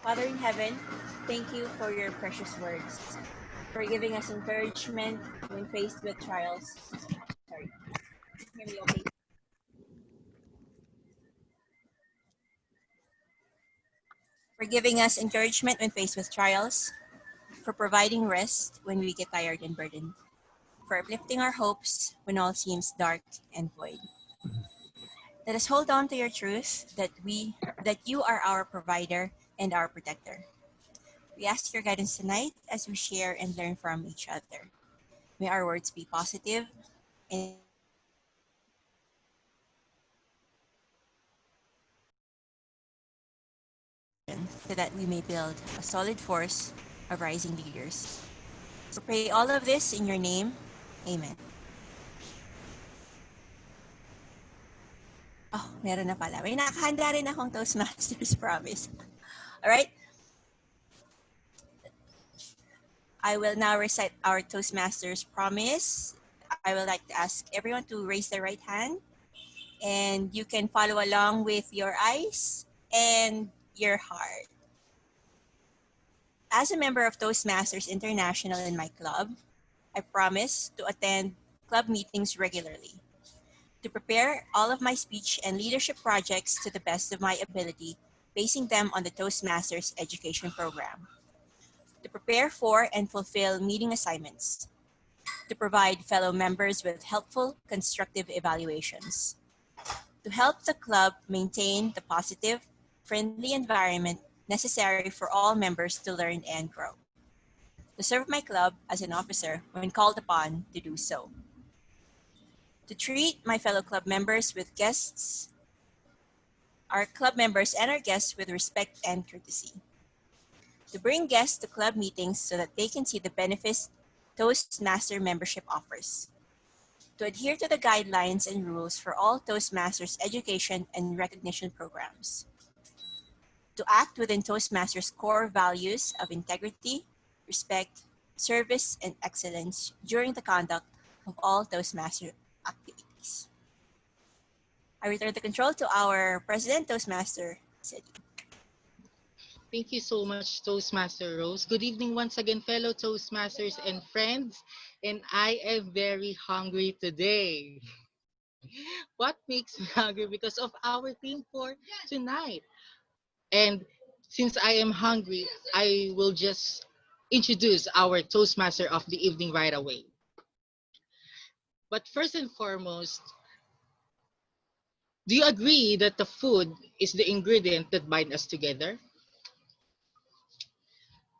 Father in heaven, thank you for your precious words, for giving us encouragement when faced with trials. Sorry, hear me okay? For giving us encouragement when faced with trials, for providing rest when we get tired and burdened, for uplifting our hopes when all seems dark and void. Let us hold on to your truth that you are our provider and our protector. We ask your guidance tonight as we share and learn from each other. May our words be positive and so that we may build a solid force of rising leaders. So pray all of this in your name. Amen. Oh, meron na pala. May nakahanda rin akong Toastmasters promise. All right. I will now recite our Toastmasters promise. I would like to ask everyone to raise their right hand, and you can follow along with your eyes and your heart. As a member of Toastmasters International in my club, I promise to attend club meetings regularly, to prepare all of my speech and leadership projects to the best of my ability, basing them on the Toastmasters education program, to prepare for and fulfill meeting assignments, to provide fellow members with helpful, constructive evaluations, to help the club maintain the positive, friendly environment necessary for all members to learn and grow, to serve my club as an officer when called upon to do so, to treat my fellow club members with guests, our club members and our guests with respect and courtesy, to bring guests to club meetings so that they can see the benefits Toastmaster membership offers, to adhere to the guidelines and rules for all Toastmasters education and recognition programs, to act within Toastmasters' core values of integrity, respect, service, and excellence during the conduct of all Toastmaster activities. I return the control to our President Toastmaster, City. Thank you so much, Toastmaster Rose. Good evening once again, fellow Toastmasters and friends. And I am very hungry today. What makes me hungry? Because of our theme for tonight. And since I am hungry, I will just introduce our Toastmaster of the evening right away. But first and foremost, do you agree that the food is the ingredient that bind us together?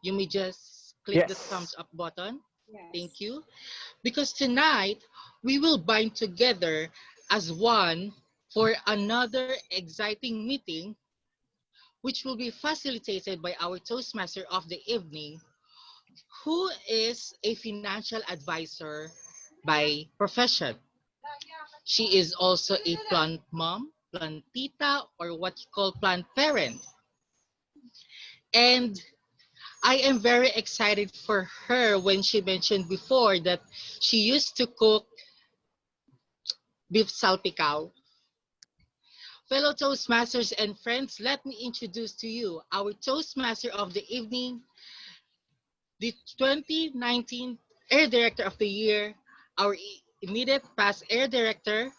You may just click the Yes. thumbs up button. Yes. Thank you. Because tonight we will bind together as one for another exciting meeting, which will be facilitated by our Toastmaster of the evening, who is a financial advisor by profession. She is also a plant mom, plant tita, or what you call plant parent. And I am very excited for her when she mentioned before that she used to cook beef salpicao. Fellow Toastmasters and friends, let me introduce to you our Toastmaster of the evening, the 2019 Air Director of the Year, our immediate past Air Director,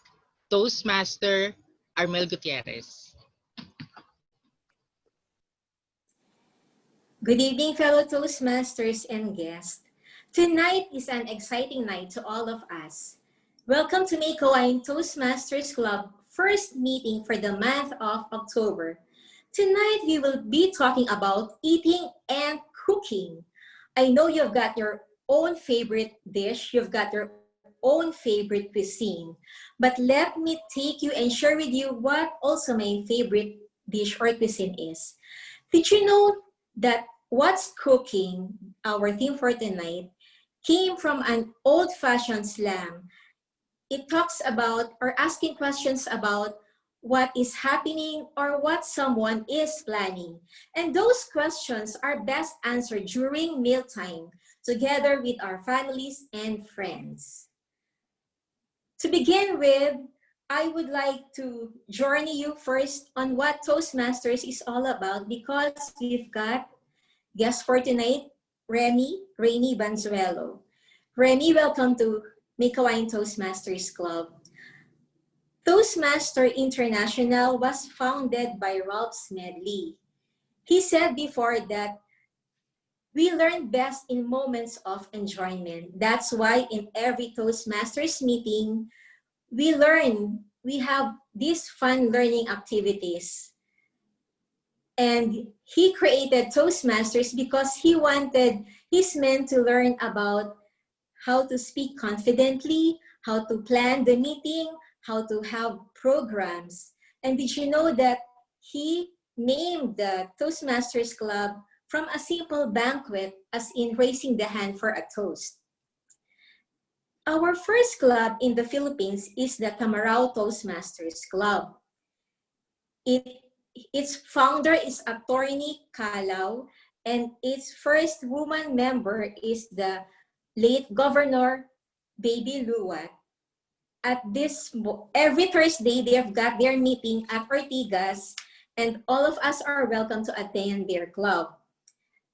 Toastmaster Armel Gutierrez. Good evening, fellow Toastmasters and guests. Tonight is an exciting night to all of us. Welcome to Meycauayan Toastmasters Club first meeting for the month of October. Tonight we will be talking about eating and cooking. I know you've got your own favorite dish, you've got your own favorite cuisine, but let me take you and share with you what also my favorite dish or cuisine is. Did you know that what's cooking, our theme for tonight, came from an old-fashioned slang? It talks about or asking questions about what is happening or what someone is planning. And those questions are best answered during mealtime together with our families and friends. To begin with, I would like to journey you first on what Toastmasters is all about because we've got guest for tonight, Rainy Banzuelo. Remy, welcome to Meycauayan Toastmasters Club. Toastmaster International was founded by Ralph Smedley. He said before that we learn best in moments of enjoyment. That's why in every Toastmasters meeting, we have these fun learning activities. And he created Toastmasters because he wanted his men to learn about how to speak confidently, how to plan the meeting, how to have programs. And did you know that he named the Toastmasters Club from a simple banquet, as in raising the hand for a toast? Our first club in the Philippines is the Camarado Toastmasters Club. Its founder is Attorney Calao, and its first woman member is the late Governor Baby Luwat. Every Thursday, they've got their meeting at Ortigas, and all of us are welcome to attend their club.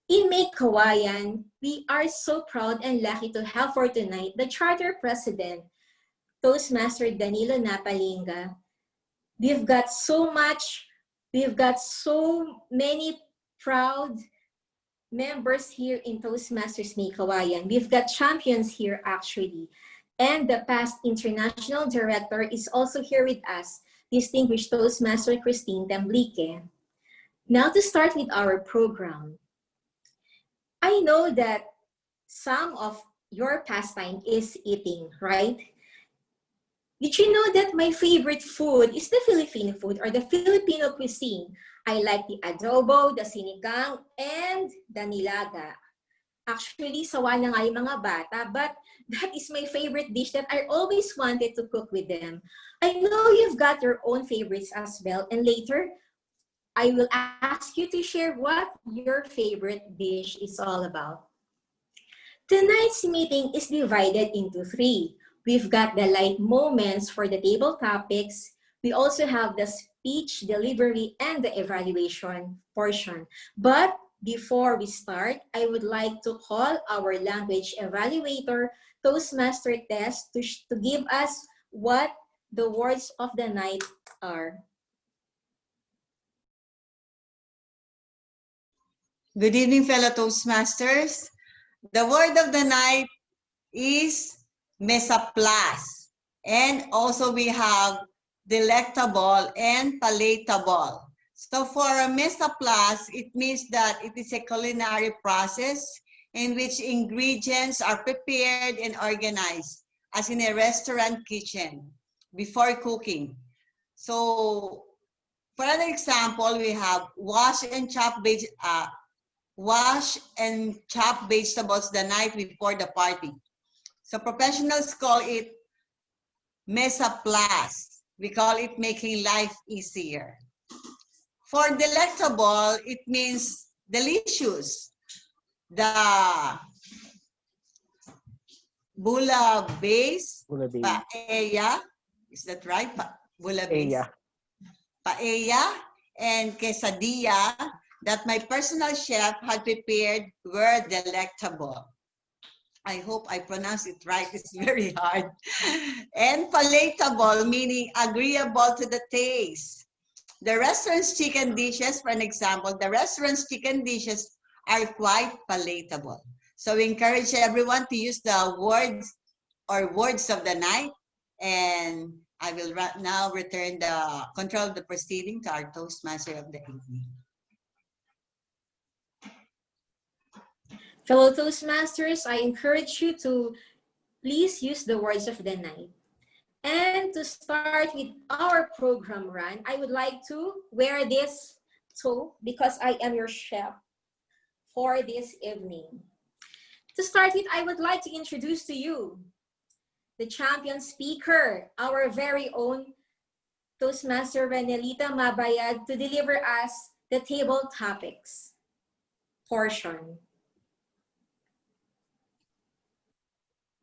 In Meycauayan, we are so proud and lucky to have for tonight the Charter President, Toastmaster Danilo Napalinga. We've got so many proud members here in Toastmasters Meycauayan. We've got champions here actually. And the past international director is also here with us, distinguished Toastmaster Christine Tamblique. Now to start with our program. I know that some of your pastime is eating, right? Did you know that my favorite food is the Filipino food or the Filipino cuisine? I like the adobo, the sinigang, and the nilaga. Actually, sawa na nga yung mga bata, but that is my favorite dish that I always wanted to cook with them. I know you've got your own favorites as well, and later, I will ask you to share what your favorite dish is all about. Tonight's meeting is divided into three. We've got the light moments for the table topics. We also have the speech delivery and the evaluation portion. But before we start, I would like to call our language evaluator, Toastmaster Test, to give us what the words of the night are. Good evening, fellow Toastmasters. The word of the night is mesaplas. And also we have delectable and palatable. So for a mesaplas, it means that it is a culinary process in which ingredients are prepared and organized, as in a restaurant kitchen, before cooking. So for an example, we have wash and chop vegetables the night before the party. So professionals call it mesaplas. We call it making life easier. For delectable, it means delicious. The bulabaes, paella, is that right? Bulabaes. Paella and quesadilla that my personal chef had prepared were delectable. I hope I pronounced it right. It's very hard. And palatable, meaning agreeable to the taste. The restaurant's chicken dishes, for an example, the restaurant's chicken dishes are quite palatable. So we encourage everyone to use the words or words of the night. And I will now return the control of the proceeding to our Toastmaster of the evening. Fellow Toastmasters, I encourage you to please use the words of the night. And to start with our program run, I would like to wear this too because I am your chef for this evening. To start with, I would like to introduce to you the champion speaker, our very own Toastmaster Renelita Mabayad, to deliver us the table topics portion.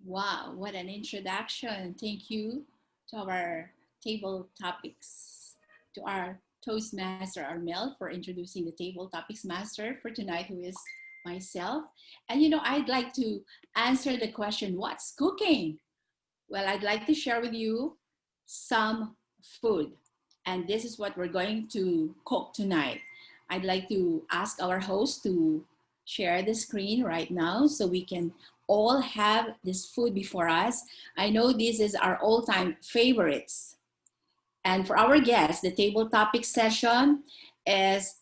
Wow, what an introduction. Thank you to our table topics, to our Toastmaster, our Mel, for introducing the table topics master for tonight, who is myself. And you know, I'd like to answer the question, what's cooking? Well, I'd like to share with you some food. And this is what we're going to cook tonight. I'd like to ask our host to share the screen right now so we can all have this food before us. I know this is our all-time favorites. And for our guests, the table topic session is,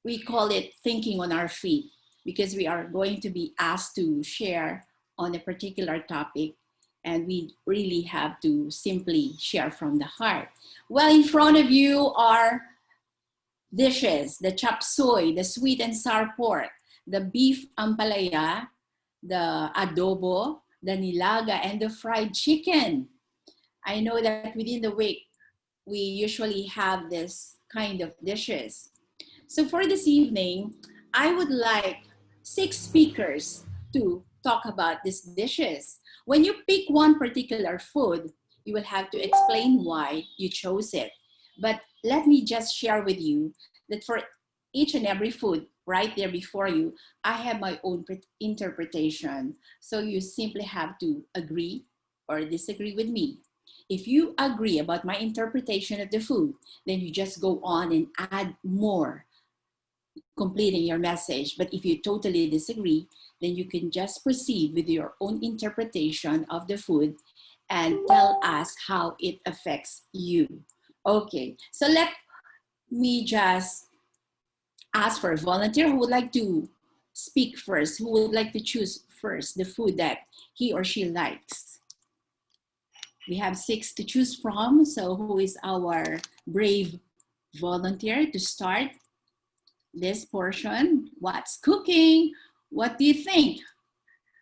we call it thinking on our feet, because we are going to be asked to share on a particular topic, and we really have to simply share from the heart. Well, in front of you are dishes: the chop suey, the sweet and sour pork, the beef ampalaya, the adobo, the nilaga, and the fried chicken. I know that within the week, we usually have this kind of dishes. So for this evening, I would like 6 speakers to talk about these dishes. When you pick one particular food, you will have to explain why you chose it. But let me just share with you that for each and every food right there before you, I have my own interpretation. So you simply have to agree or disagree with me. If you agree about my interpretation of the food, then you just go on and add more, completing your message. But if you totally disagree, then you can just proceed with your own interpretation of the food and tell us how it affects you. Okay, so let me just ask for a volunteer who would like to speak first, who would like to choose first the food that he or she likes. We have 6 to choose from, so who is our brave volunteer to start this portion? What's cooking? What do you think?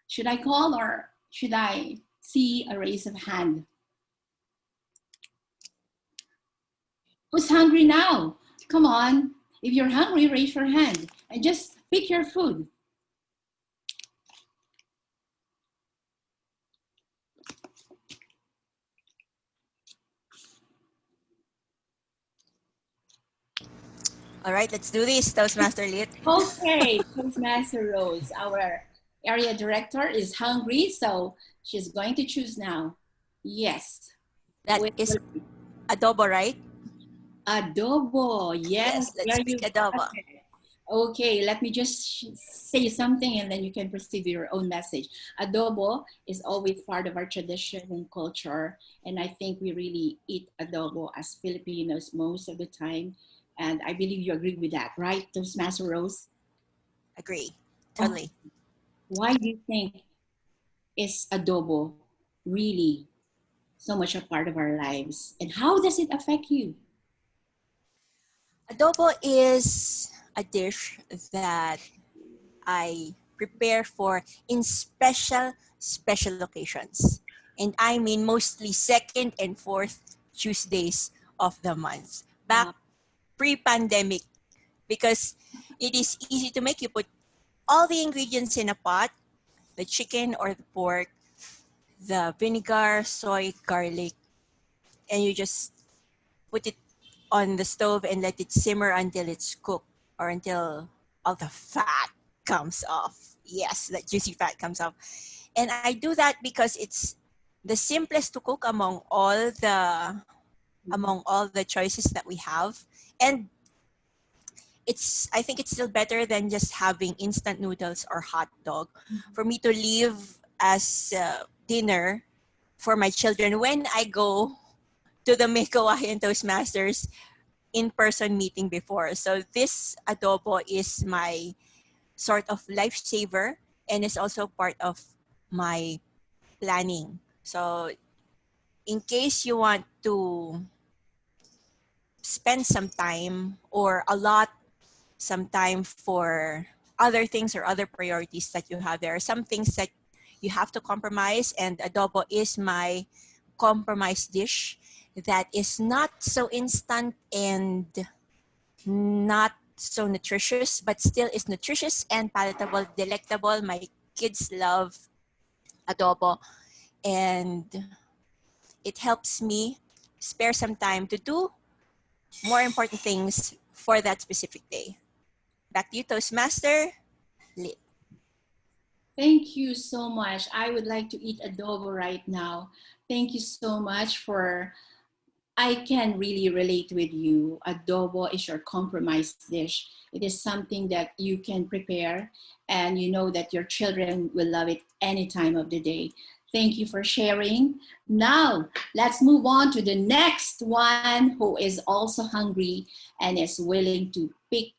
Should I call or should I see a raise of hand? Who's hungry now? Come on. If you're hungry, raise your hand and just pick your food. All right, let's do this, Toastmaster Lit. Okay, Toastmaster Rose, our area director, is hungry, so she's going to choose now. Yes. That is adobo, right? Adobo, yes. Let's pick adobo. Okay, let me just say something and then you can proceed with your own message. Adobo is always part of our tradition and culture, and I think we really eat adobo as Filipinos most of the time. And I believe you agree with that, right, Toastmaster Rose? Agree, totally. Why do you think is adobo really so much a part of our lives? And how does it affect you? Adobo is a dish that I prepare for in special occasions. And I mean mostly 2nd and 4th Tuesdays of the month. Back pre-pandemic, because it is easy to make. You put all the ingredients in a pot, the chicken or the pork, the vinegar, soy, garlic, and you just put it on the stove and let it simmer until it's cooked or until all the fat comes off. Yes, that juicy fat comes off. And I do that because it's the simplest to cook among all the choices that we have. And I think it's still better than just having instant noodles or hot dog. For me to leave as dinner for my children when I go to the Meycauayan Toastmasters in-person meeting before. So this adobo is my sort of lifesaver, and it's also part of my planning. So in case you want to spend some time or allot some time for other things or other priorities that you have, there are some things that you have to compromise, and adobo is my compromise dish that is not so instant and not so nutritious, but still is nutritious and palatable, delectable. My kids love adobo, and it helps me spare some time to do more important things for that specific day. Back to you, Toastmaster. Lit. Thank you so much. I would like to eat adobo right now. Thank you so much for, I can really relate with you. Adobo is your compromise dish. It is something that you can prepare and you know that your children will love it any time of the day. Thank you for sharing. Now, let's move on to the next one who is also hungry and is willing to pick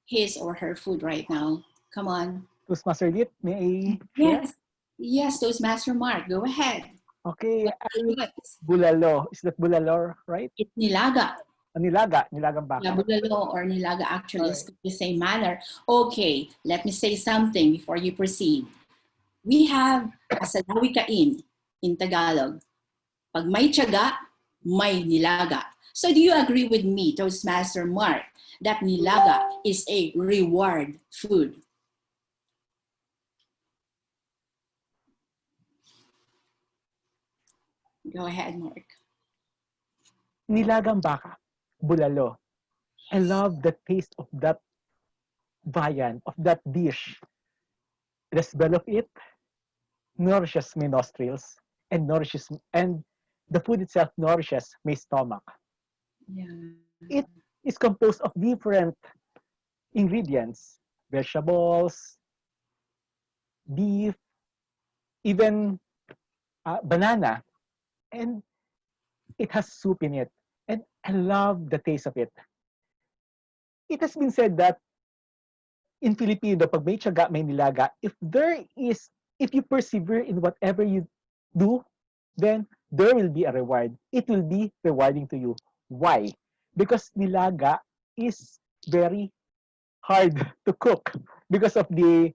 his or her food right now. Come on. Toastmaster Lit, may I share? Yes. Yes, Toastmaster Mart, go ahead. Okay, What I will is bulalo. Is that bulalo, right? It's nilaga. Nilaga, nilagang baka. Yeah, bulalo or nilaga actually is Alright. the same manner. Okay, let me say something before you proceed. We have asalawi kain in Tagalog. Pag may tiyaga, may nilaga. So do you agree with me, Toastmaster Mark, that nilaga is a reward food? Go ahead, Mark. Nilagang baka, bulalo. I love the taste of that viand, of that dish. The smell of it nourishes my nostrils and the food itself nourishes my stomach. Yeah. It is composed of different ingredients, vegetables, beef, even banana, and it has soup in it. And I love the taste of it. It has been said that in Filipino, pag may tiyaga, may nilaga, if you persevere in whatever you do, then there will be a reward. It will be rewarding to you. Why? Because nilaga is very hard to cook because the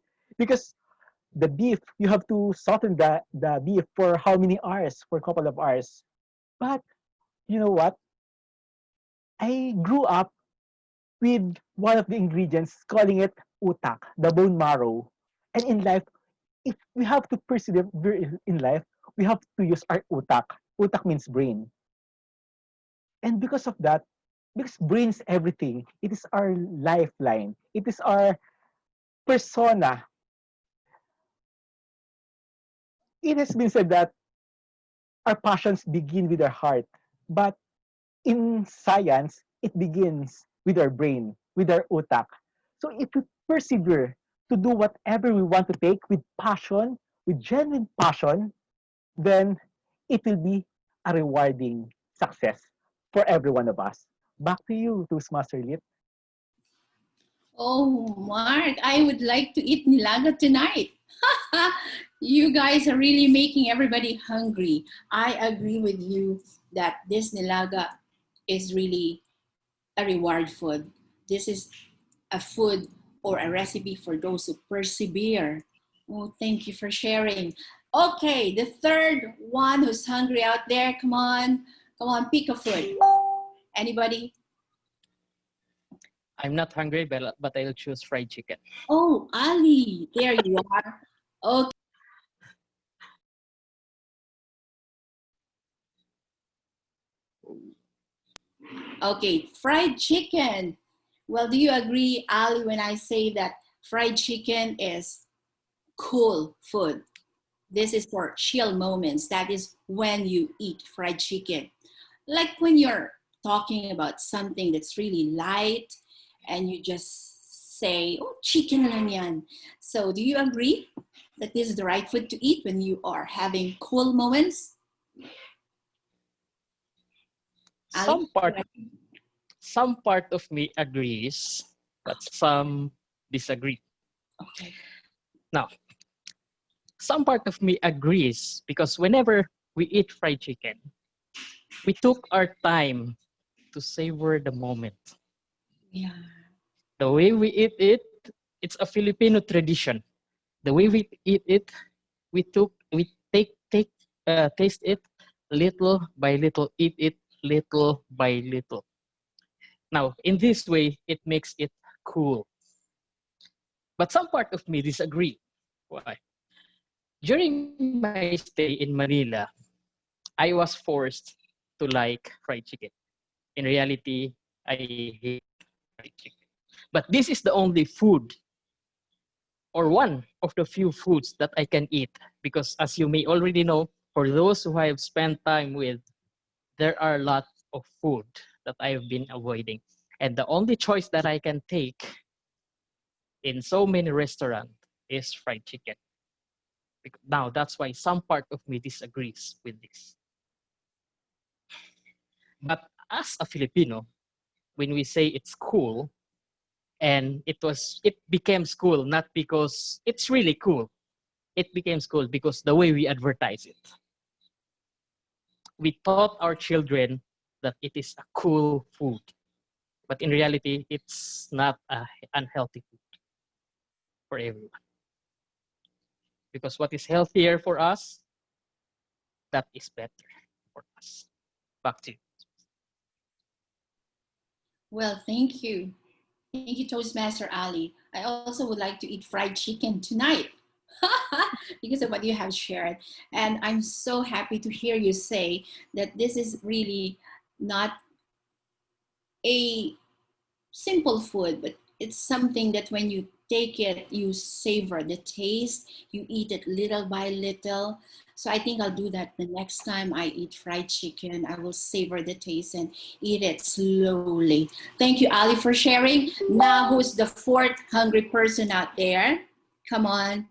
beef, you have to soften the beef for how many hours? For a couple of hours. But you know what? I grew up with one of the ingredients, calling it utak, the bone marrow. And in life, if we have to persevere in life, we have to use our utak. Utak means brain. And because of that, because brain is everything, it is our lifeline. It is our persona. It has been said that our passions begin with our heart. But in science, it begins with our brain, with our utak. So if we persevere to do whatever we want to take with passion, with genuine passion, then it will be a rewarding success for every one of us. Back to you, Toastmaster Lit. Oh, Mark, I would like to eat nilaga tonight. You guys are really making everybody hungry. I agree with you that this nilaga is really a reward food. This is a food or a recipe for those who persevere. Oh, thank you for sharing. Okay, the third one who's hungry out there, come on, pick a food. Anybody? I'm not hungry, but I'll choose fried chicken. Oh, Ali, there you are. Okay. Okay, fried chicken. Well, do you agree, Ali, when I say that fried chicken is cool food? This is for chill moments. That is when you eat fried chicken. Like when you're talking about something that's really light and you just say, oh, chicken lang yan. So do you agree that this is the right food to eat when you are having cool moments? Some part of me agrees, but some disagree. Okay. Now, some part of me agrees because whenever we eat fried chicken, we took our time to savor the moment. Yeah. The way we eat it, it's a Filipino tradition. The way we eat it, we taste it little by little, eat it little by little. Now, in this way, it makes it cool. But some part of me disagree. Why? During my stay in Manila, I was forced to like fried chicken. In reality, I hate fried chicken. But this is the only food or one of the few foods that I can eat because as you may already know, for those who I have spent time with, there are a lot of food that I have been avoiding. And the only choice that I can take in so many restaurants is fried chicken. Now, that's why some part of me disagrees with this. But as a Filipino, when we say it's cool, and it became cool not because it's really cool. It became cool because the way we advertise it. We taught our children that it is a cool food. But in reality, it's not an unhealthy food for everyone. Because what is healthier for us, that is better for us. Back to you. Well, thank you. Thank you, Toastmaster Ali. I also would like to eat fried chicken tonight because of what you have shared. And I'm so happy to hear you say that this is really not a simple food, but it's something that when you take it, you savor the taste, you eat it little by little. So I think I'll do that the next time I eat fried chicken. I will savor the taste and eat it slowly. Thank you, Ali, for sharing. Now, who's the fourth hungry person out there? Come on,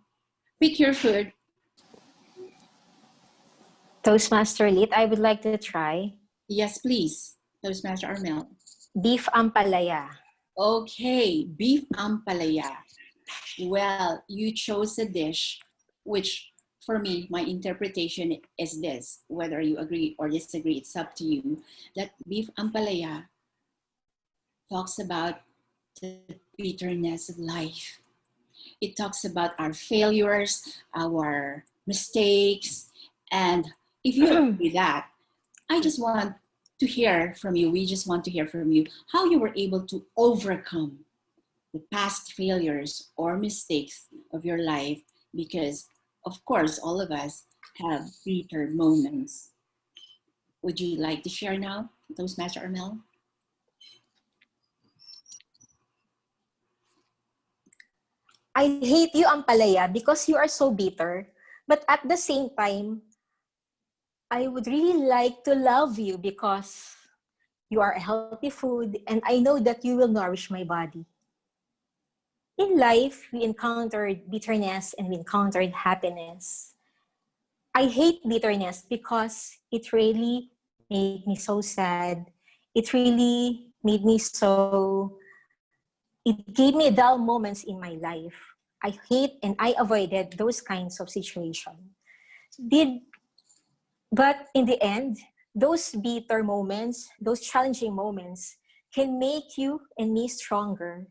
pick your food. Toastmaster Lit, I would like to try Yes, please, Toastmaster Armel. beef ampalaya. Okay, beef ampalaya. Well, you chose a dish which, for me, my interpretation is this, whether you agree or disagree, it's up to you, that beef ampalaya talks about the bitterness of life. It talks about our failures, our mistakes, and if you agree with that, I just want to hear from you, we just want to hear from you, how you were able to overcome the past failures or mistakes of your life, because of course all of us have bitter moments. Would you like to share now, Toastmaster Armel? I hate you, ampalaya, because you are so bitter. But at the same time, I would really like to love you because you are a healthy food and I know that you will nourish my body. In life, we encountered bitterness and we encountered happiness. I hate bitterness because it really made me so sad. It really made me it gave me dull moments in my life. I hate and I avoided those kinds of situations. But in the end, those bitter moments, those challenging moments can make you and me stronger.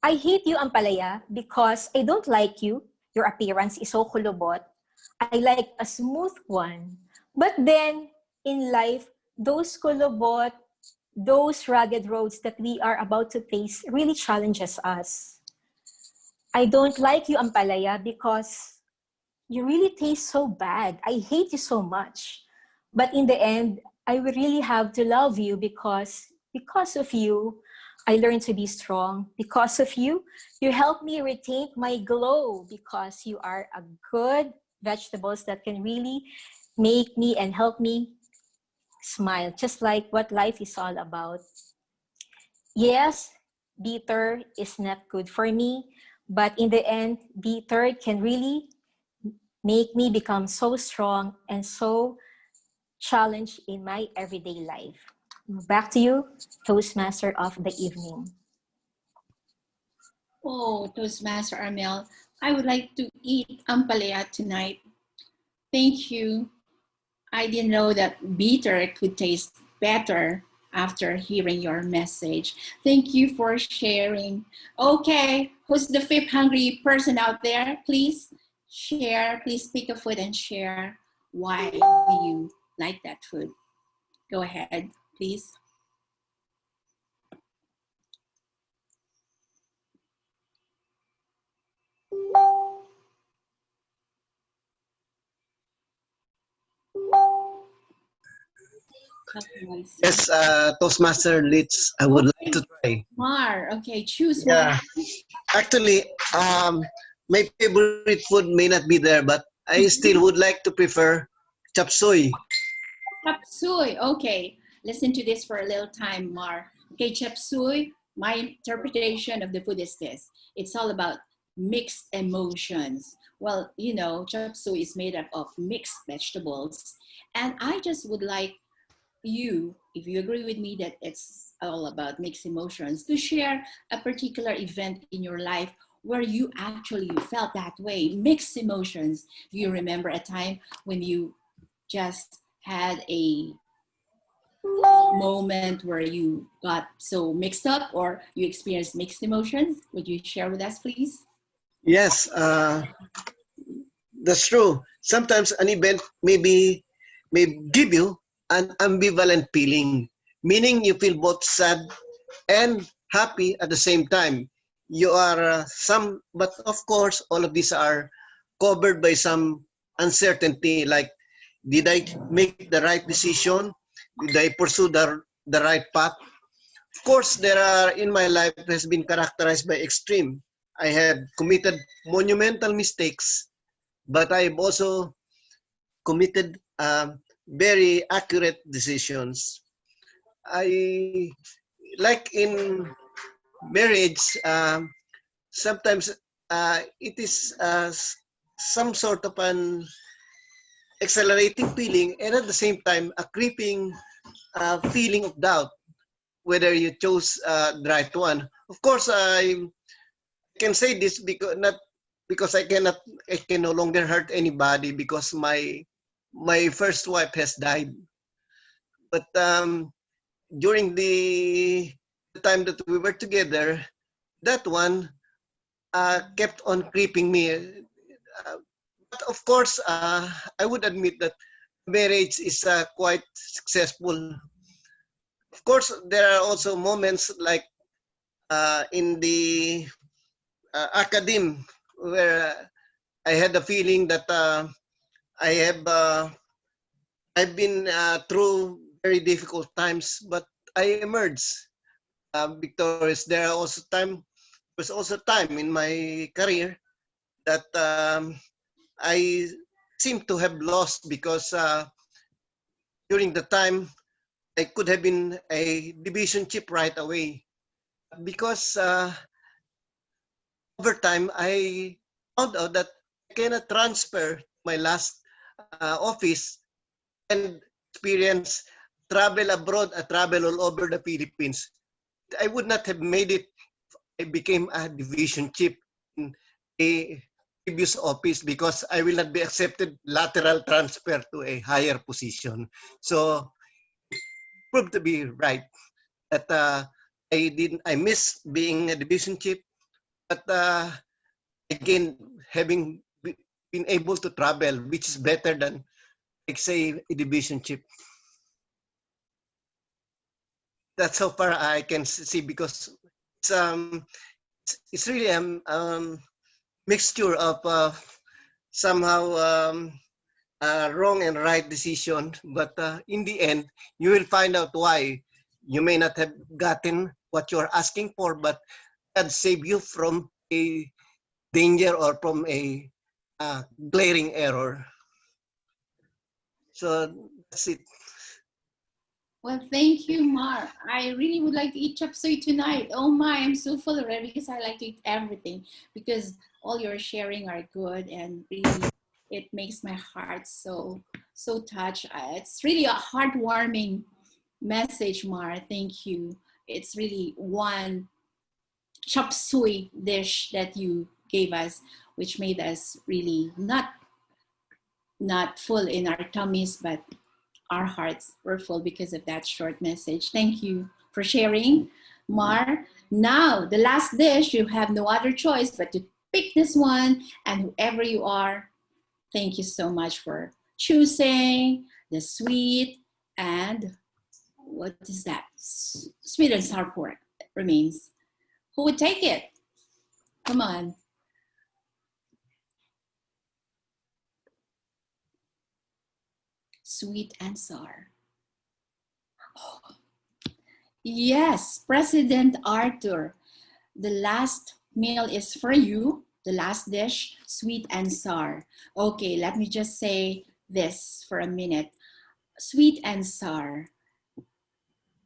I hate you, ampalaya, because I don't like you. Your appearance is so kulubot. I like a smooth one. But then, in life, those kulubot, those rugged roads that we are about to face really challenges us. I don't like you, ampalaya, because you really taste so bad. I hate you so much. But in the end, I will really have to love you because of you, I learned to be strong. Because of you, you help me retain my glow because you are a good vegetables that can really make me and help me smile, just like what life is all about. Yes, bitter is not good for me, but in the end, bitter can really make me become so strong and so challenged in my everyday life. Back to you, Toastmaster of the evening. Oh, Toastmaster Armel, I would like to eat ampalaya tonight. Thank you. I didn't know that bitter could taste better after hearing your message. Thank you for sharing. Okay, who's the fifth hungry person out there? Please share, please pick a food and share why do you like that food. Go ahead, please. Okay, Yes, Toastmaster Litz, I would like to try. Mar, okay, choose Yeah. one. Actually, my favorite food may not be there, but I still would like to prefer chop suey. Chop suey. Okay, listen to this for a little time, Mar. Okay, chop suey. My interpretation of the food is this: it's all about mixed emotions. Well, you know, chop suey is made up of mixed vegetables, and I just would like you, if you agree with me that it's all about mixed emotions, to share a particular event in your life where you actually felt that way, mixed emotions. Do you remember a time when you just had a moment where you got so mixed up or you experienced mixed emotions? Would you share with us, please? Yes, that's true. Sometimes an event may give you an ambivalent feeling, meaning you feel both sad and happy at the same time. You are but of course, all of these are covered by some uncertainty, like did I make the right decision? Did I pursue the right path? Of course, there are in my life has been characterized by extreme. I have committed monumental mistakes, but I've also committed very accurate decisions. I like in marriage, sometimes it is some sort of an accelerating feeling and at the same time a creeping feeling of doubt whether you chose the right one. Of course, I can say this because not because I can no longer hurt anybody because my first wife has died. But during the time that we were together, that one kept on creeping me. But of course, I would admit that marriage is quite successful. Of course, there are also moments like in the academe where I had the feeling that I have I've been through very difficult times, but I emerged victorious. There was also time in my career that I seem to have lost because during the time I could have been a division chief right away because over time I found out that I cannot transfer my last office and experience travel abroad, travel all over the Philippines. I would not have made it. I became a division chief in a previous office because I will not be accepted lateral transfer to a higher position. So proved to be right that I miss being a division chief, but again having been able to travel, which is better than like say a division chief. That's how far I can see because it's really mixture of somehow wrong and right decision, but in the end, you will find out why you may not have gotten what you're asking for, but God save you from a danger or from a glaring error. So that's it. Well, thank you, Mar. I really would like to eat chop suey tonight. Oh my, I'm so full already because I like to eat everything because all your sharing are good and really it makes my heart so touched. It's really a heartwarming message, Mar. Thank you. It's really one chop suey dish that you gave us, which made us really not full in our tummies, but our hearts were full because of that short message. Thank you for sharing, Mar. Now, the last dish, you have no other choice but to pick this one. And whoever you are, thank you so much for choosing the sweet and what is that? Sweet and sour pork remains. Who would take it? Come on. Sweet and sour. Yes, President Arthur, the last meal is for you. The last dish, sweet and sour. Okay, let me just say this for a minute. Sweet and sour.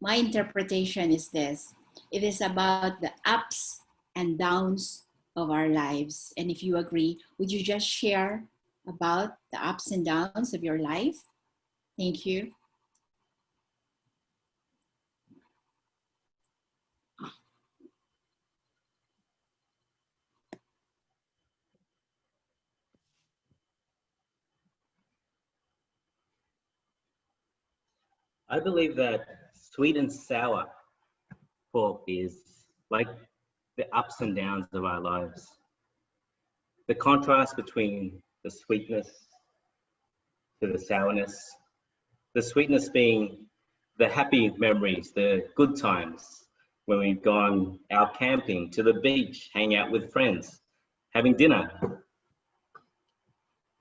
My interpretation is this. It is about the ups and downs of our lives. And if you agree, would you just share about the ups and downs of your life? Thank you. I believe that sweet and sour pork is like the ups and downs of our lives. The contrast between the sweetness to the sourness, the sweetness being the happy memories, the good times when we've gone out camping, to the beach, hang out with friends, having dinner,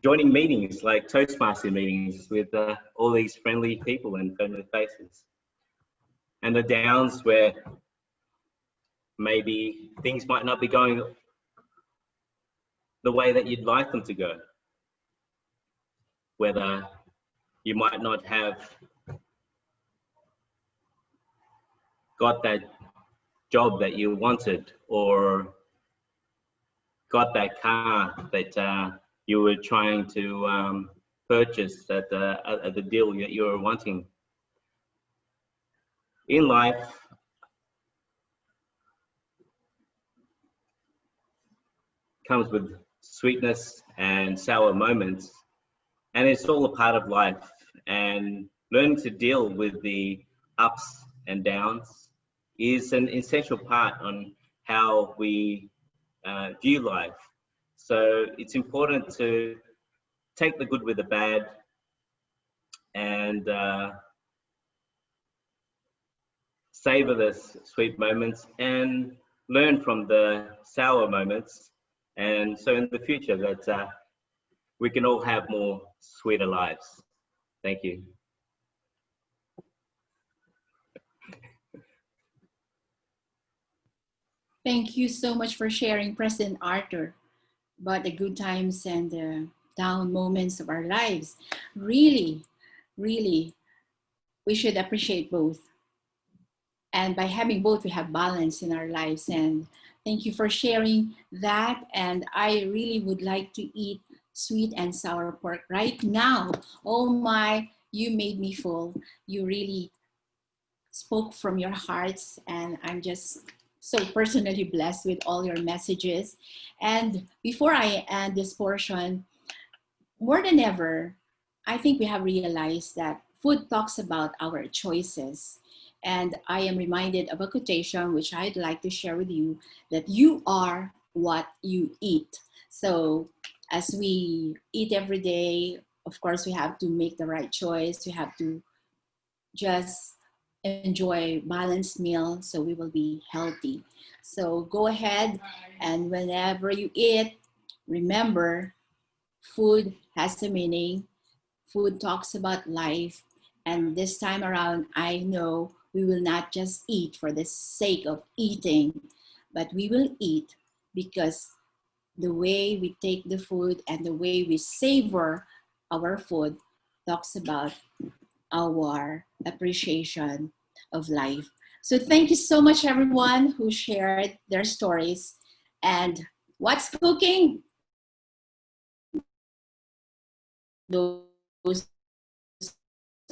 joining meetings like Toastmaster meetings with all these friendly people and friendly faces. And the downs where maybe things might not be going the way that you'd like them to go. Whether you might not have got that job that you wanted, or got that car that you were trying to purchase at the deal that you were wanting. In life, comes with sweetness and sour moments, and it's all a part of life. And learning to deal with the ups and downs is an essential part on how we view life. So it's important to take the good with the bad and savor the sweet moments and learn from the sour moments. And so in the future that we can all have more sweeter lives. Thank you. Thank you so much for sharing, President Arthur, about the good times and the down moments of our lives. Really, really, we should appreciate both. And by having both, we have balance in our lives. And thank you for sharing that. And I really would like to eat sweet and sour pork right now. Oh my, you made me full. You really spoke from your hearts, and I'm just so personally blessed with all your messages. And before I end this portion, more than ever, I think we have realized that food talks about our choices. And I am reminded of a quotation which I'd like to share with you, that you are what you eat. So as we eat every day, of course, we have to make the right choice. We have to just enjoy balanced meal so we will be healthy. So go ahead, and whenever you eat, remember, food has a meaning. Food talks about life. And this time around, I know we will not just eat for the sake of eating, but we will eat because the way we take the food and the way we savor our food talks about our appreciation of life. So thank you so much, everyone who shared their stories. And what's cooking? Those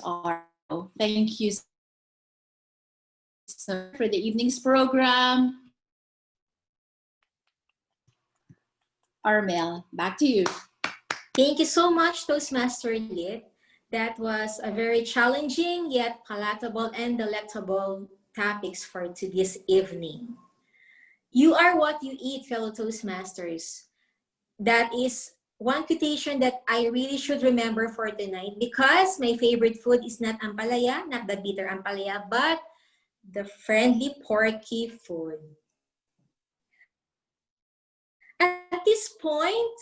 are, thank you so for the evening's program. Armel, back to you. Thank you so much, Toastmaster Lit. That was a very challenging yet palatable and delectable topics for this evening. You are what you eat, fellow Toastmasters. That is one quotation that I really should remember for tonight, because my favorite food is not ampalaya, not the bitter ampalaya, but the friendly porky food. At this point,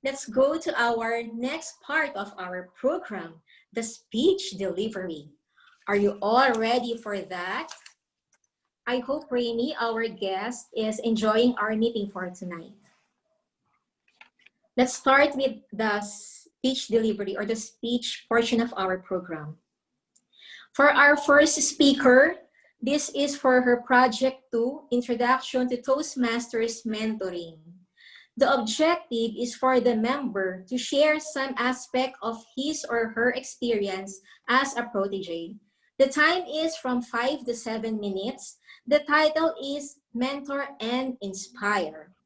let's go to our next part of our program, the speech delivery. Are you all ready for that? I hope Rainy, our guest, is enjoying our meeting for tonight. Let's start with the speech delivery or the speech portion of our program. For our first speaker, this is for her Project 2, Introduction to Toastmasters Mentoring. The objective is for the member to share some aspect of his or her experience as a protege. The time is from 5 to 7 minutes. The title is Mentor and Inspire.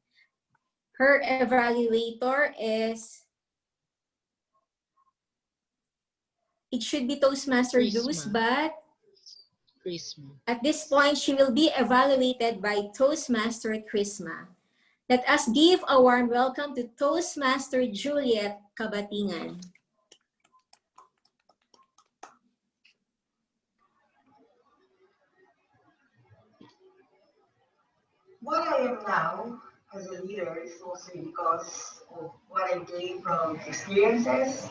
Her evaluator is, it should be Toastmaster Deuce, but at this point, she will be evaluated by Toastmaster Chrisma. Let us give a warm welcome to Toastmaster Juliet Kabatingan. What I am now as a leader is mostly because of what I gained from experiences,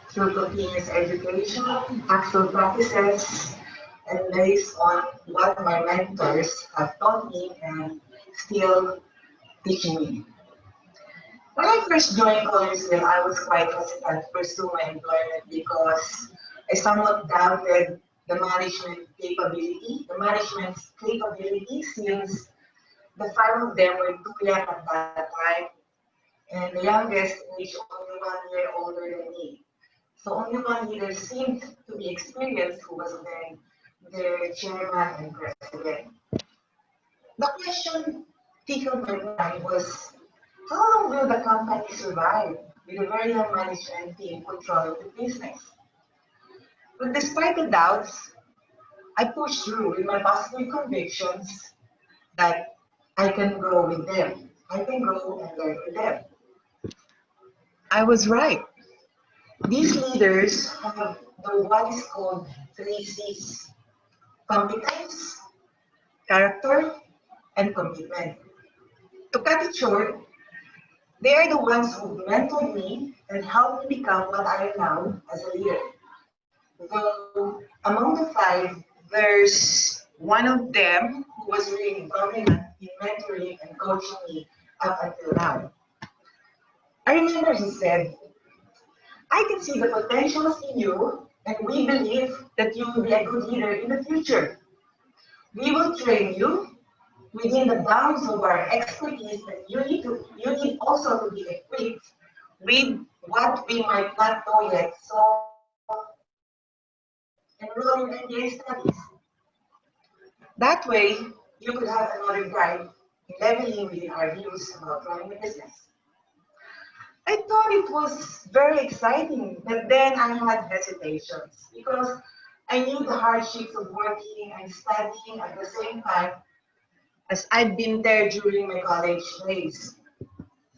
through continuous education, actual practices, and based on what my mentors have taught me and still teaching me. When I first joined Collegesville, I was quite hesitant to pursue my employment because I somewhat doubted the management's capability since the 5 of them were too young at that time, and the youngest age only 1 year older than me. So only one leader seemed to be experienced, who was then their chairman and president. The question tickled my mind was, how long will the company survive with a very young management team controlling the business? But despite the doubts, I pushed through with my positive convictions that I can grow with them. I can grow and learn with them. I was right. These leaders have the what is called 3 C's: competence, character, and commitment. To cut it short, they are the ones who mentored me and helped me become what I am now as a leader. Though among the 5, there's one of them who was really dominant in mentoring and coaching me up until now. I remember he said, I can see the potentials in you, and we believe that you will be a good leader in the future. We will train you within the bounds of our expertise, but you need also to be equipped with what we might not know yet. So enroll in MBA studies. That way, you could have another guide in leveling within our views about running a business. I thought it was very exciting, but then I had hesitations because I knew the hardships of working and studying at the same time, as I've been there during my college days.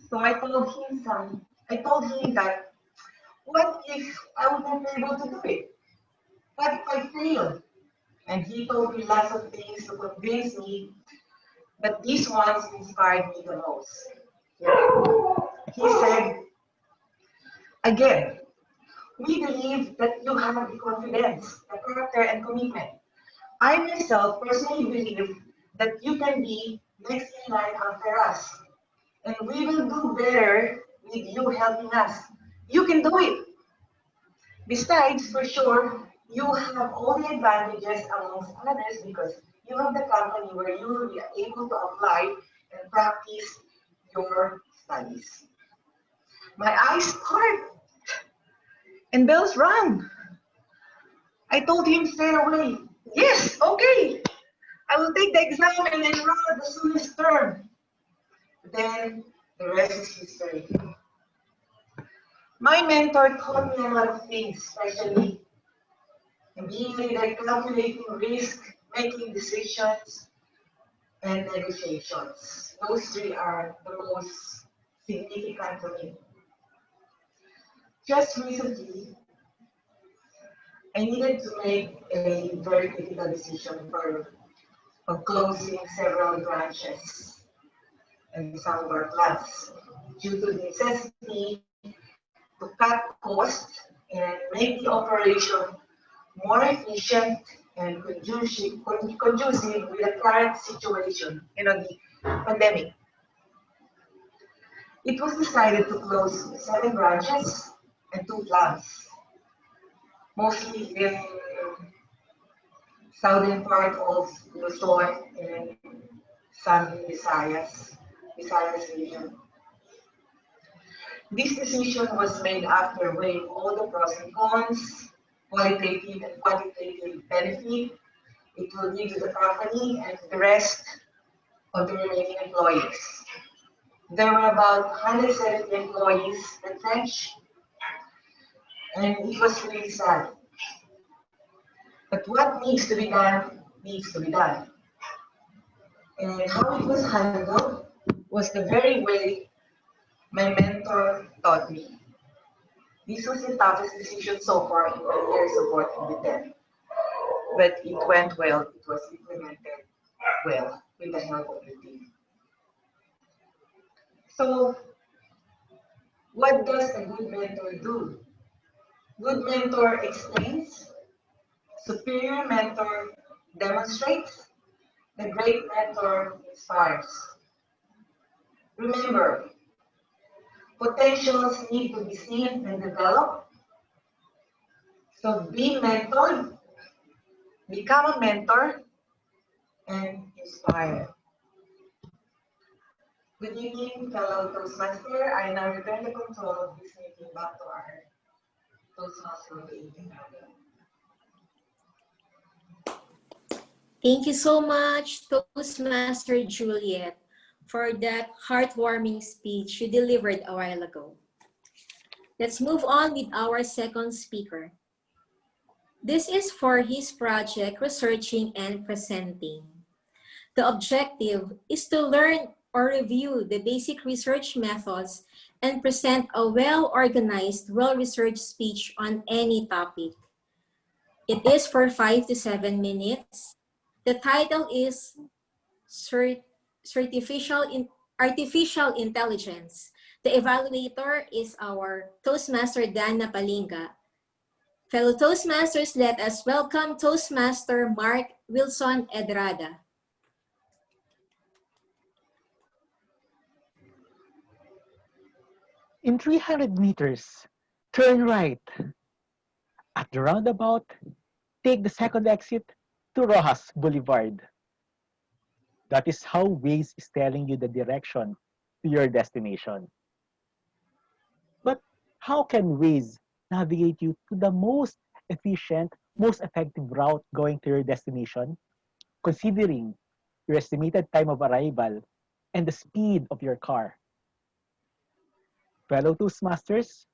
So I told him that, what if I would not be able to do it? What if I failed? And he told me lots of things to convince me, but these ones inspired me the most. He said, again, we believe that you have the confidence, the character, and commitment. I myself personally believe that you can be next in line after us, and we will do better with you helping us. You can do it. Besides, for sure, you have all the advantages amongst others because you have the company where you will be able to apply and practice your studies. My eyes sparked and bells rang. I told him straight away, yes, okay, I will take the exam and enroll at the soonest term. Then the rest is history. My mentor taught me a lot of things, especially in being a leader, calculating risk, making decisions, and negotiations. Those 3 are the most significant to me. Just recently, I needed to make a very critical decision for closing several branches and some of our clubs due to the necessity to cut costs and make the operation more efficient and conducive with the current situation, the pandemic. It was decided to close 7 branches and 2 plants, mostly in southern part of Luzon and some in Visayas region. This decision was made after weighing all the pros and cons, qualitative and quantitative benefit it will give to the company and to the rest of the remaining employees. There were about 170 employees retrenched, and it was really sad. But what needs to be done needs to be done. And how it was handled was the very way my mentor taught me. This was the toughest decision so far in my years of working with them. But it went well, it was implemented well with the help of the team. So, what does a good mentor do? Good mentor explains, superior mentor demonstrates, the great mentor inspires. Remember, potentials need to be seen and developed. So be mentored, become a mentor, and inspire. Good evening, fellow Toastmaster. I now return the control of this meeting back to our Toastmaster of the evening. Thank you so much, Toastmaster Juliet, for that heartwarming speech you delivered a while ago. Let's move on with our second speaker. This is for his project, Researching and Presenting. The objective is to learn or review the basic research methods and present a well-organized, well-researched speech on any topic. It is for 5 to 7 minutes. The title is Artificial Intelligence. The evaluator is our Toastmaster Dana Palinga. Fellow Toastmasters, let us welcome Toastmaster Mart Wilson Drada. In 300 meters, turn right. At the roundabout, take the second exit to Rojas Boulevard. That is how Waze is telling you the direction to your destination. But how can Waze navigate you to the most efficient, most effective route going to your destination, considering your estimated time of arrival and the speed of your car? Fellow Toastmasters,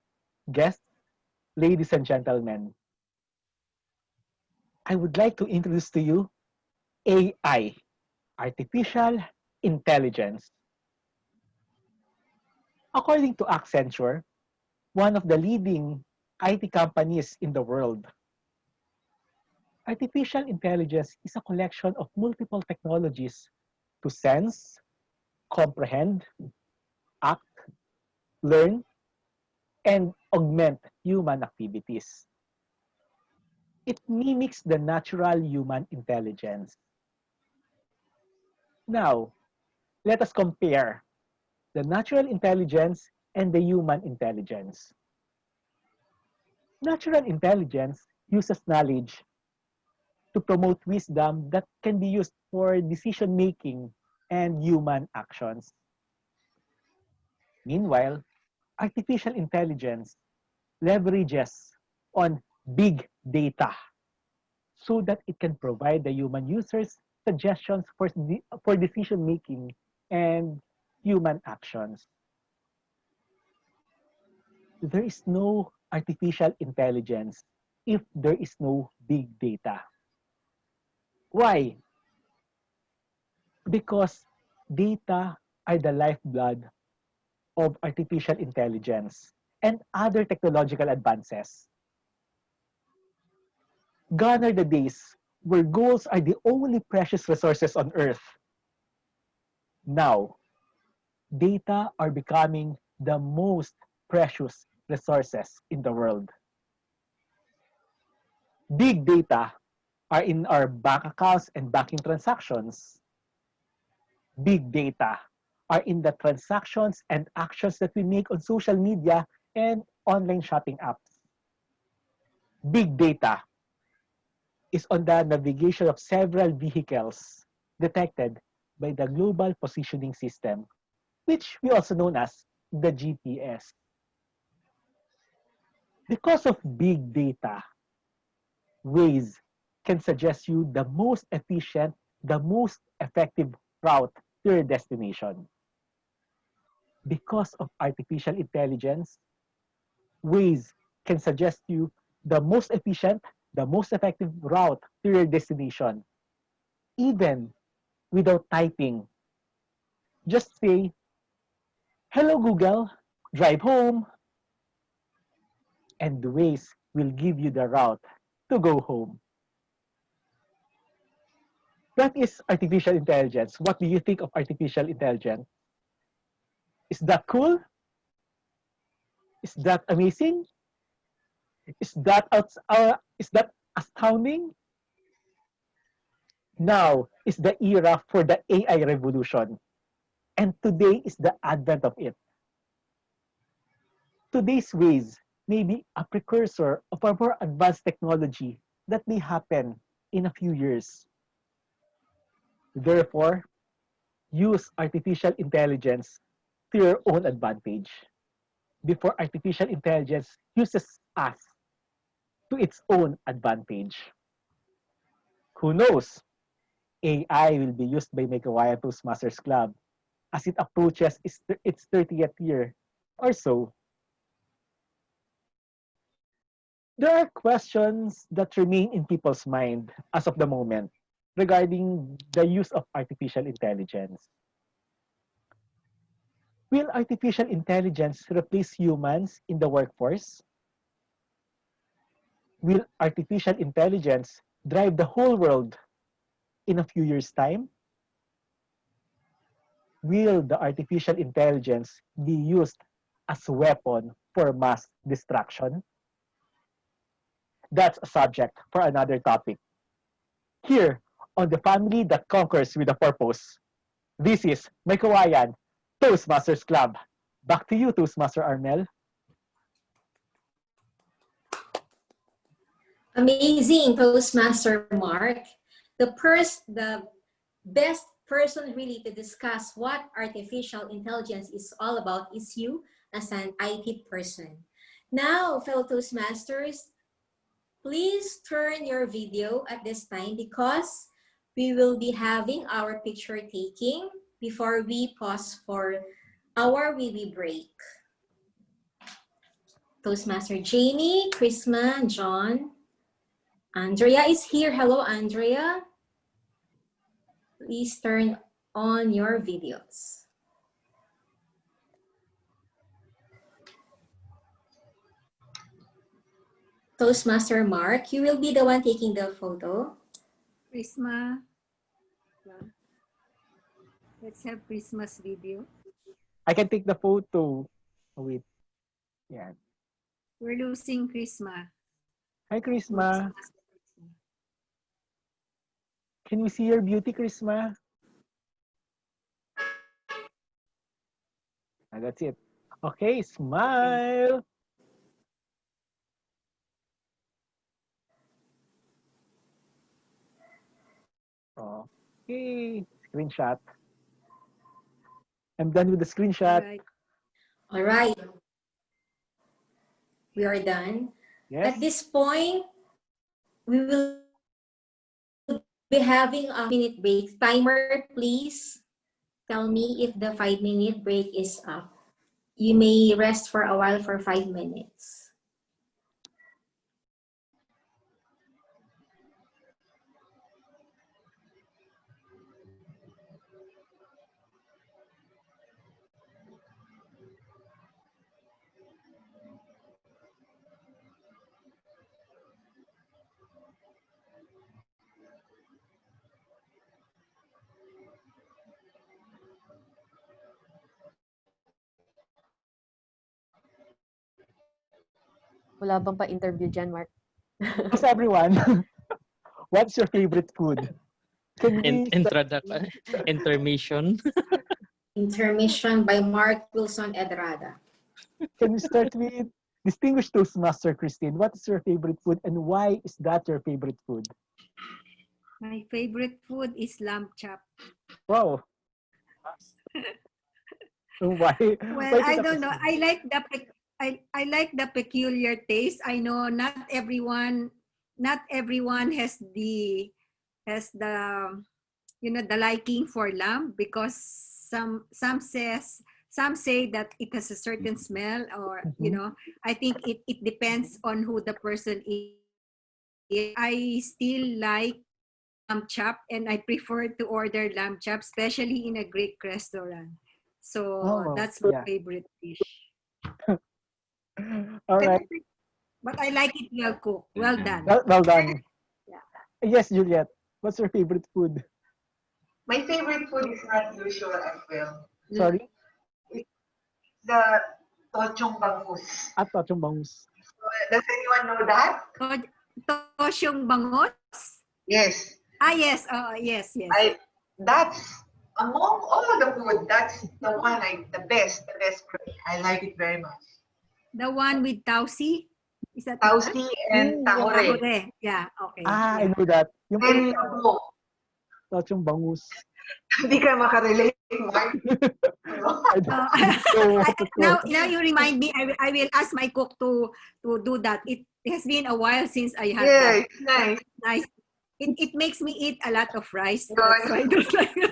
guests, ladies and gentlemen, I would like to introduce to you AI, Artificial Intelligence. According to Accenture, one of the leading IT companies in the world, artificial intelligence is a collection of multiple technologies to sense, comprehend, act, learn, and augment human activities. It mimics the natural human intelligence. Now, let us compare the natural intelligence and the human intelligence. Natural intelligence uses knowledge to promote wisdom that can be used for decision-making and human actions. Meanwhile, artificial intelligence leverages on big data so that it can provide the human users suggestions for decision-making and human actions. There is no artificial intelligence if there is no big data. Why? Because data are the lifeblood of artificial intelligence and other technological advances. Gone are the days where goals are the only precious resources on Earth. Now, data are becoming the most precious resources in the world. Big data are in our bank accounts and banking transactions. Big data are in the transactions and actions that we make on social media and online shopping apps. Big data is on the navigation of several vehicles detected by the Global Positioning System, which we also known as the GPS. Because of big data, Waze can suggest you the most efficient, the most effective route to your destination. Because of artificial intelligence, Waze can suggest you the most efficient, the most effective route to your destination, even without typing. Just say, "Hello Google, drive home," and Waze will give you the route to go home. That is artificial intelligence. What do you think of artificial intelligence? Is that cool? Is that amazing? Is that astounding? Now is the era for the AI revolution, and today is the advent of it. Today's Waze may be a precursor of a more advanced technology that may happen in a few years. Therefore, use artificial intelligence to your own advantage before artificial intelligence uses us to its own advantage. Who knows? AI will be used by Meycauayan Toastmasters Club as it approaches its 30th year or so. There are questions that remain in people's mind as of the moment regarding the use of artificial intelligence. Will artificial intelligence replace humans in the workforce? Will artificial intelligence drive the whole world in a few years' time? Will the artificial intelligence be used as a weapon for mass destruction? That's a subject for another topic. Here, on the family that conquers with a purpose. This is Meycauayan Toastmasters Club. Back to you, Toastmaster Armel. Amazing, Toastmaster Mark. The best person really to discuss what artificial intelligence is all about is you as an IT person. Now, fellow Toastmasters, please turn your video at this time because we will be having our picture taking before we pause for our wee break. Toastmaster Jamie, Chrisma, John, Andrea is here. Hello, Andrea. Please turn on your videos. Toastmaster Mark, you will be the one taking the photo. Prisma. Let's have Prisma's video. I can take the photo. Oh, wait. Yeah. We're losing Prisma. Hi, Chrisma. Can we see your beauty, Chrisma? Ah, that's it. Okay, smile. Okay, screenshot. I'm done with the screenshot. All right. We are done. Yes. At this point, we will be having a 5-minute break. Timer, please tell me if the 5-minute break is up. You may rest for a while for 5 minutes. Wala bang pa-interview dyan, Mark? Yes, everyone. What's your favorite food? Can we Intermission. Intermission by Mark Wilson Edrada. Can we start with distinguished Toastmaster Christine? What is your favorite food and why is that your favorite food? My favorite food is lamb chop. Wow. Why? Well, I don't know. I like the peculiar taste. I know not everyone has the the liking for lamb, because some say that it has a certain smell, or I think it depends on who the person is. I still like lamb chop, and I prefer to order lamb chop, especially in a Greek restaurant. So that's my favorite dish. All right. But I like it well cooked. Well done. Well done. Yeah. Yes, Juliet. What's your favorite food? My favorite food is not usual as well. Sorry? It's the tochong bangus. Tochong bangus. Does anyone know that? Tosyong bangos? Yes. Yes. Yes. That's among all the food. That's the one the best for me. I like it very much. The one with tausi? Is that tausi and tahore? Yeah. Okay. I know that. Yung tochong bangus. Hindi ka makarelate, Mark. Now you remind me. I will ask my cook to do that. It has been a while since I had that. It's nice. Nice. It makes me eat a lot of rice. That's why I don't like it.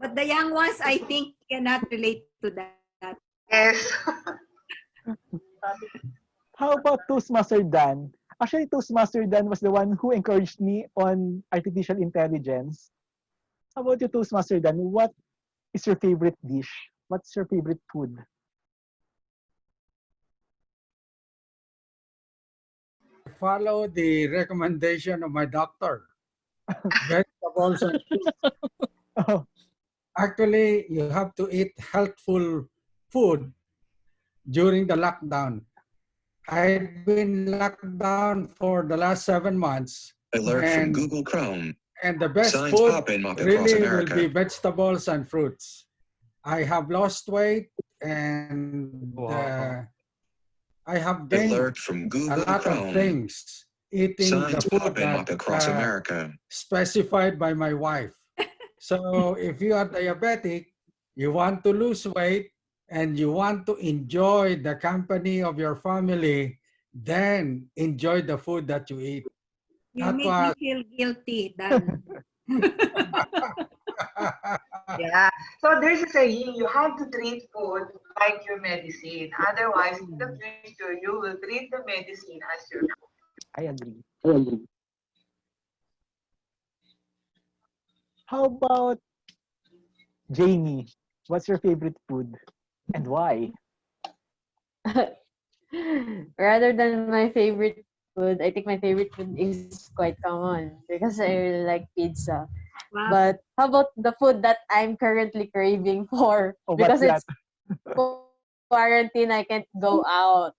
But the young ones, I think, cannot relate to that. Yes. How about Toastmaster Dan? Actually, Toastmaster Dan was the one who encouraged me on artificial intelligence. How about you, Toastmaster Dan? What is your favorite dish? What's your favorite food? Follow the recommendation of my doctor. Vegetables and fruits. Actually, you have to eat healthful food during the lockdown. I've been locked down for the last 7 months. Alert from Google Chrome. And the best Signs food popping up really across will America. be vegetables and fruits. I have lost weight and I have gained Alert from Google a lot Chrome. of things eating Signs the food popping up across America. specified by my wife. So if you are diabetic, you want to lose weight, and you want to enjoy the company of your family, then enjoy the food that you eat. You make me feel guilty, Dan. Yeah. So there's a saying, you have to treat food like your medicine. Otherwise, in the future, you will treat the medicine as your food. I agree. How about Jamie? What's your favorite food and why? Rather than my favorite food, I think my favorite food is quite common because I really like pizza. Wow. But how about the food that I'm currently craving for? Because it's quarantine, I can't go out.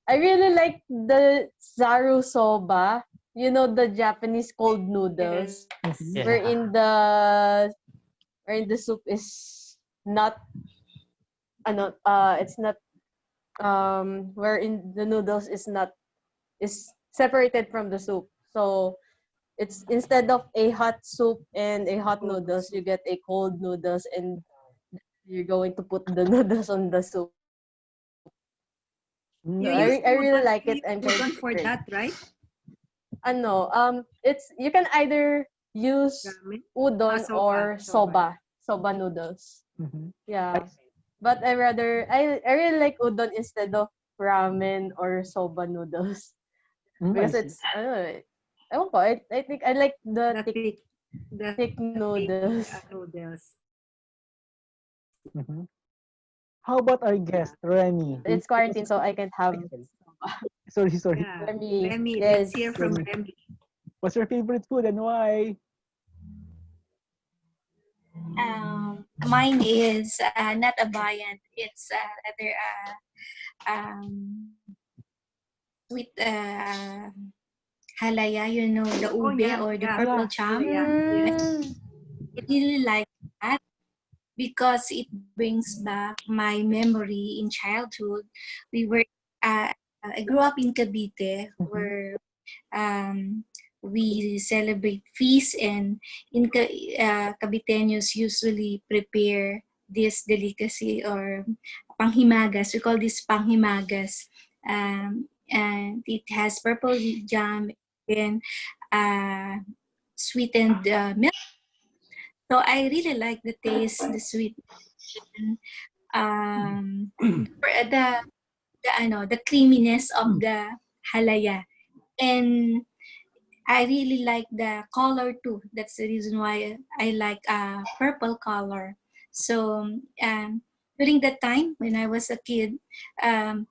I really like the zaru soba. You know, the Japanese cold noodles, wherein the soup is not it's not wherein the noodles is separated from the soup. So it's instead of a hot soup and a hot noodles, you get a cold noodles, and you're going to put the noodles on the soup. So I really like it. I'm very for that, right? It's you can either use udon or soba noodles. Yeah, but I really like udon instead of ramen or soba noodles because it's I think I like the thick noodles. How about our guest, Remy? It's quarantine, so I can't have. Sorry. Yeah. Remy, let's hear from Remy. What's your favorite food and why? Mine is not a viand. It's sweet halaya, you know, the Oh, ube yeah, or the yeah. purple Oh, jam. yeah. I Mm. really like that because it brings back my memory in childhood. We were, I grew up in Cavite, where um, we celebrate feasts, and Caviteños usually prepare this delicacy or panghimagas. We call this panghimagas. And it has purple jam and uh, sweetened milk. So I really like the taste, the sweet, the the creaminess of the halaya. And I really like the color too. That's the reason why I like purple color. So during that time when I was a kid, um,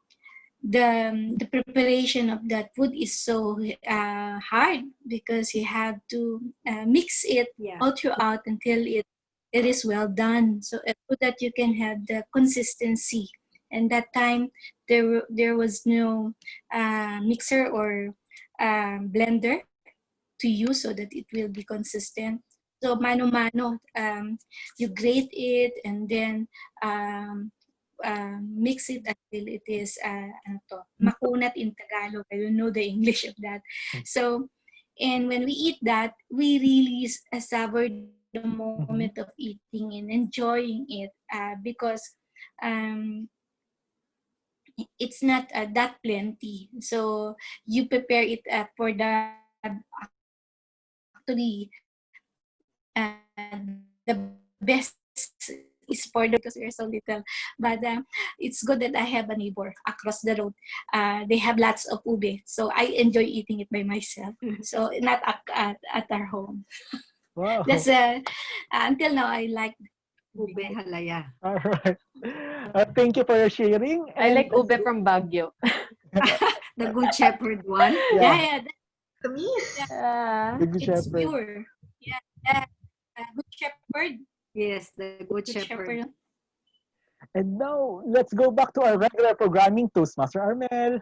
the preparation of that food is so hard because you have to mix it Yeah. all throughout until it is well done, so that you can have the consistency. And that time there was no mixer or blender to use so that it will be consistent. So mano-mano, you grate it and then um, mix it until it is makunat in Tagalog. I don't know the English of that. So, and when we eat that, we really savor the moment of eating and enjoying it because um, it's not that plenty. So you prepare it for the actually the best is for the because we're so little. But it's good that I have a neighbor across the road. They have lots of ube, so I enjoy eating it by myself. So not at our home. Wow. That's until now I like Ube halaya. All right. Thank you for your sharing. I like ube from Baguio. The Good Shepherd one. Yeah. Tamis. The Good It's Shepherd. pure. Yeah, Good Shepherd. Yes, the Good Good Shepherd. Shepherd. And now, let's go back to our regular programming, Toastmaster Armel.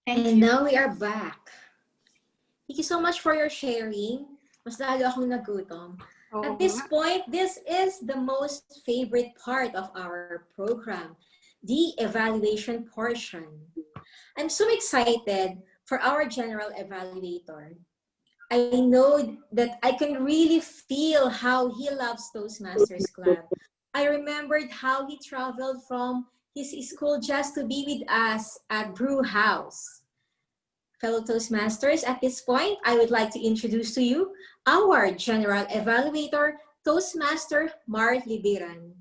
And now we are back. Thank you so much for your sharing. Mas lalo akong nagutom. Oo At this nga. point, this is the most favorite part of our program, the evaluation portion. I'm so excited for our general evaluator. I know that I can really feel how he loves Toastmasters Club. I remembered how he traveled from his school just to be with us at Brew House. Fellow Toastmasters, at this point, I would like to introduce to you our General Evaluator, Toastmaster Mart Libyran.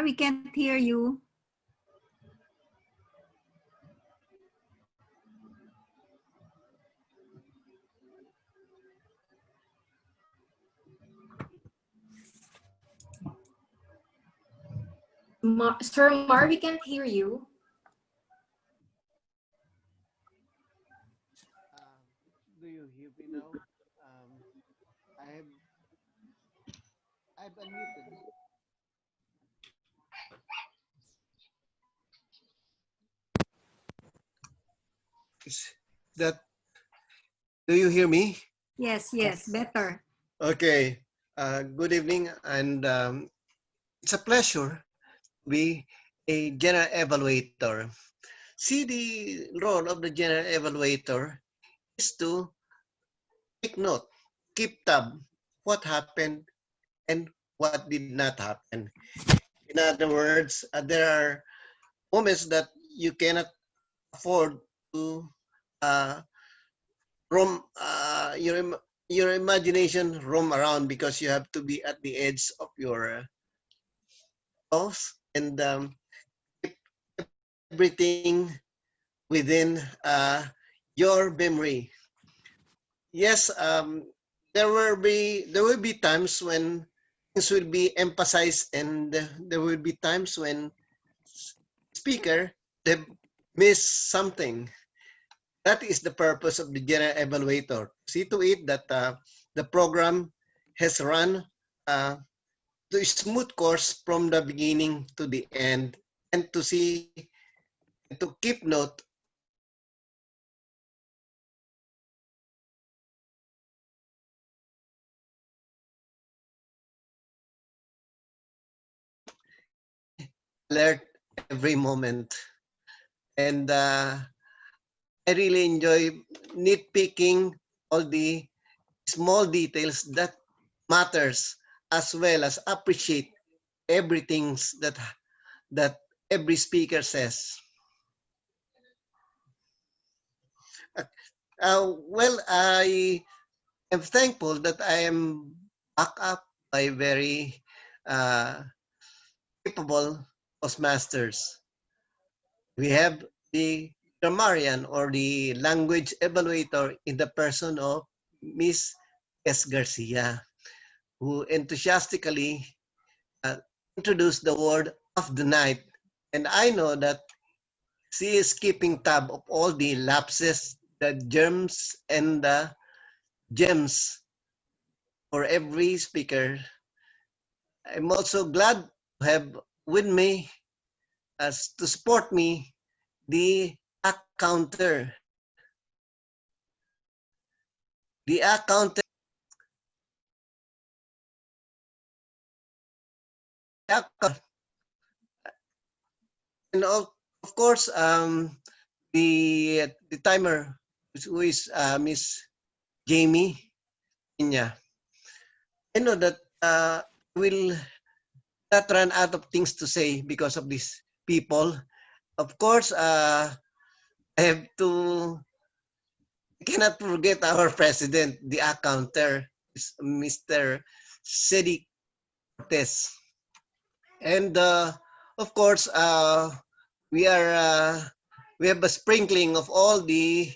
We can't hear you. Sir Mar, we can't hear you. Do you hear me now? I've unmuted. That do you hear me? Yes, better. Okay. Good evening, and it's a pleasure to be a general evaluator. See, the role of the general evaluator is to take note, keep tab, what happened and what did not happen. In other words, there are moments that you cannot afford to roam your imagination roam around because you have to be at the edge of your thoughts and keep everything within your memory. Yes, there will be times when things will be emphasized, and there will be times when speaker they miss something. That is the purpose of the general evaluator. See to it that the program has run to a smooth course from the beginning to the end, and to see, to keep note alert every moment. And I really enjoy nitpicking all the small details that matters, as well as appreciate everything that every speaker says. Well, I am thankful that I am backed up by very capable Toastmasters. We have the grammarian or the language evaluator in the person of Miss S. Garcia, who enthusiastically introduced the word of the night. And I know that she is keeping tab of all the lapses, the germs, and the gems for every speaker. I'm also glad to have with me, as to support me, the counter. The counter. And of course, the timer, who is Miss Jamie Piña. I know that will not run out of things to say because of these people. Of course, I cannot forget our president, the accounter, Mr. Cedi Cortez. And of course, we have a sprinkling of all the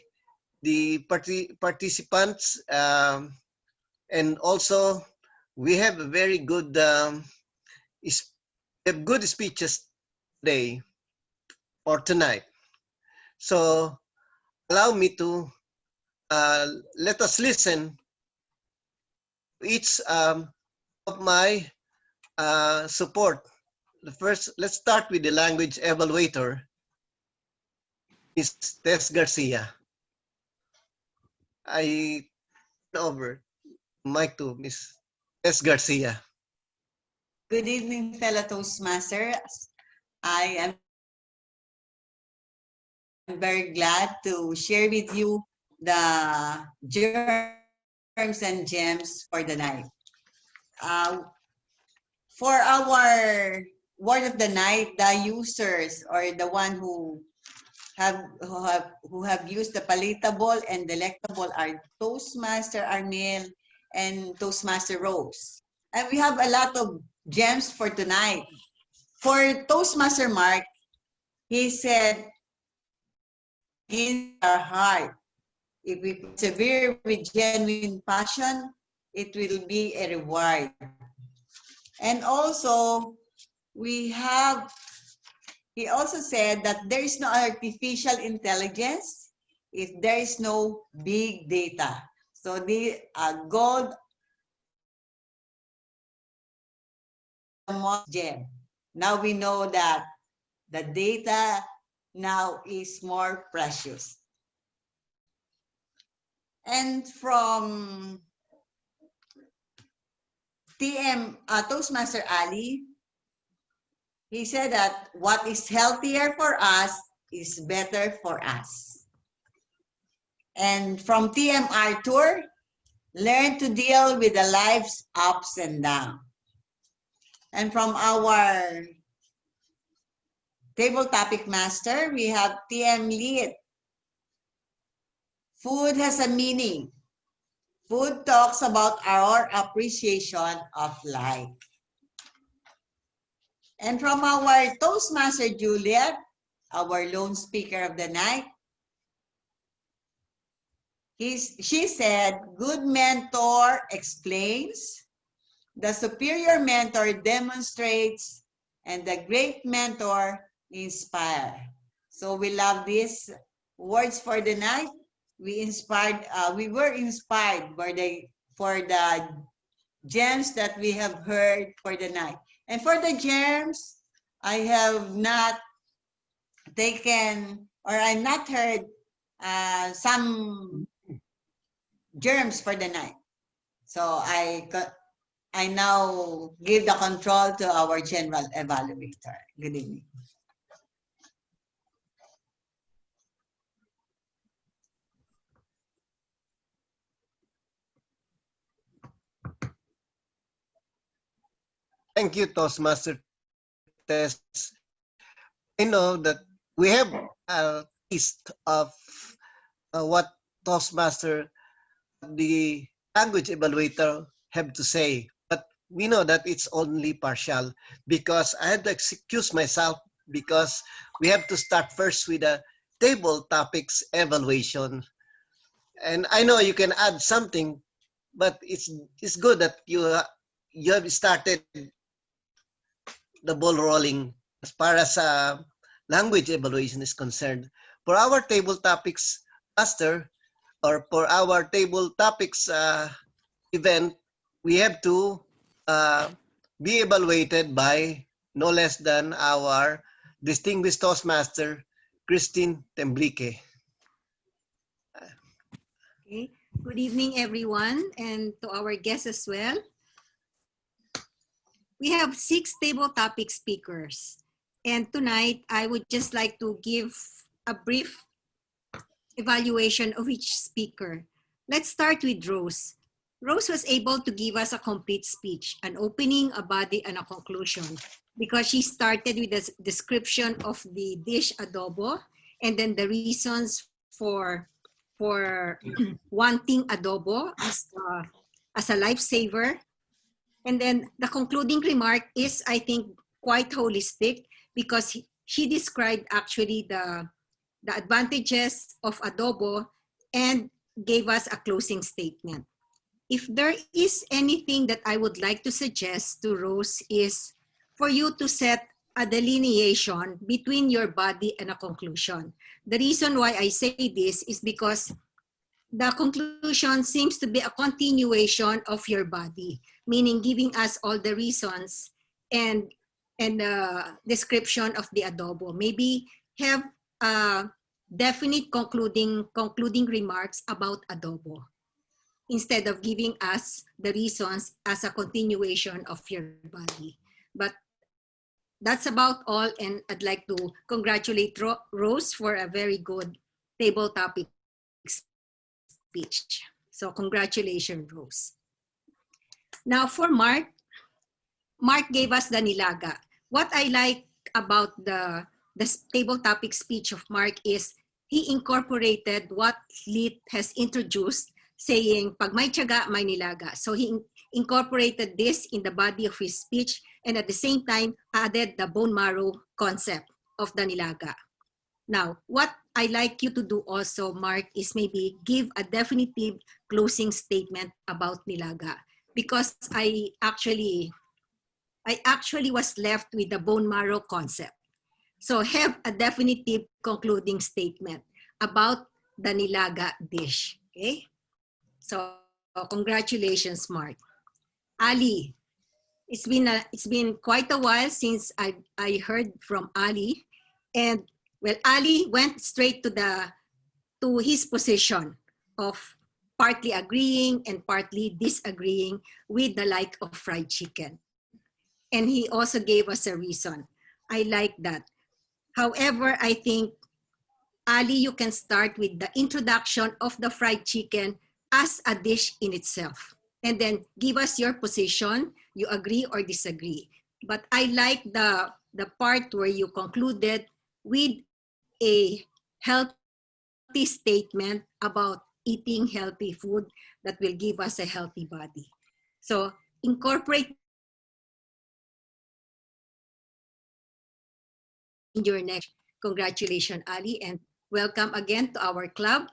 participants, and also we have a very good good speeches today or tonight. So allow me to let us listen to each of my support. First, let's start with the language evaluator, Ms. Tess Garcia. I turn over mic to Ms. Tess Garcia. Good evening, fellow Toastmasters. I am very glad to share with you the germs and gems for the night. For our word of the night, the users, or the one who have used the palatable and delectable, are Toastmaster Arnel and Toastmaster Rose. And we have a lot of gems for tonight. For Toastmaster Mart, he said, in our heart, if we persevere with genuine passion, it will be a reward. And also, he also said that there is no artificial intelligence if there is no big data. So the gold gem. Now we know that the data now is more precious. And from Toastmaster Ali, he said that what is healthier for us is better for us. And from TM Arthur, learn to deal with the life's ups and downs. And from our table topic master, we have TM Lead. Food has a meaning. Food talks about our appreciation of life. And from our Toastmaster Juliet, our lone speaker of the night, she said, good mentor explains, the superior mentor demonstrates, and the great mentor inspires. So we love these words for the night. We were inspired for the gems that we have heard for the night. And for the gems, I have not taken or I've not heard some germs for the night. So I now give the control to our general evaluator. Good evening. Thank you, Toastmaster Tess. I know that we have a list of what Toastmaster, the language evaluator have to say, but we know that it's only partial because I had to excuse myself because we have to start first with a table topics evaluation. And I know you can add something, but it's good that you have started the ball rolling as far as language evaluation is concerned. For our table topics master, or for our table topics event, we have to be evaluated by no less than our distinguished Toastmaster, Christine Temblique. Okay. Good evening, everyone, and to our guests as well. We have 6 table topic speakers. And tonight, I would just like to give a brief evaluation of each speaker. Let's start with Rose. Rose was able to give us a complete speech, an opening, a body, and a conclusion, because she started with a description of the dish adobo, and then the reasons for wanting adobo as a lifesaver. And then the concluding remark is, I think, quite holistic because she described actually the advantages of adobo and gave us a closing statement. If there is anything that I would like to suggest to Rose is for you to set a delineation between your body and a conclusion. The reason why I say this is because the conclusion seems to be a continuation of your body, meaning giving us all the reasons and description of the adobo. Maybe have definite concluding remarks about adobo instead of giving us the reasons as a continuation of your body. But that's about all, and I'd like to congratulate Rose for a very good table topic speech. So congratulations, Rose. Now for Mart, Mart gave us the nilaga. What I like about the table topic speech of Mark is he incorporated what Lit has introduced, saying, pag may tiyaga, may nilaga. So he incorporated this in the body of his speech, and at the same time added the bone marrow concept of the nilaga. Now, what I like you to do also, Mark, is maybe give a definitive closing statement about nilaga, because I actually was left with the bone marrow concept. So have a definitive concluding statement about the nilaga dish, okay? So congratulations, Mark. Ali, it's been quite a while since I heard from Ali, and well, Ali went straight to his position of partly agreeing and partly disagreeing with the like of fried chicken. And he also gave us a reason. I like that. However, I think, Ali, you can start with the introduction of the fried chicken as a dish in itself. And then give us your position, you agree or disagree. But I like the part where you concluded with a healthy statement about eating healthy food that will give us a healthy body. So incorporate in your next. Congratulations, Ali, and welcome again to our club.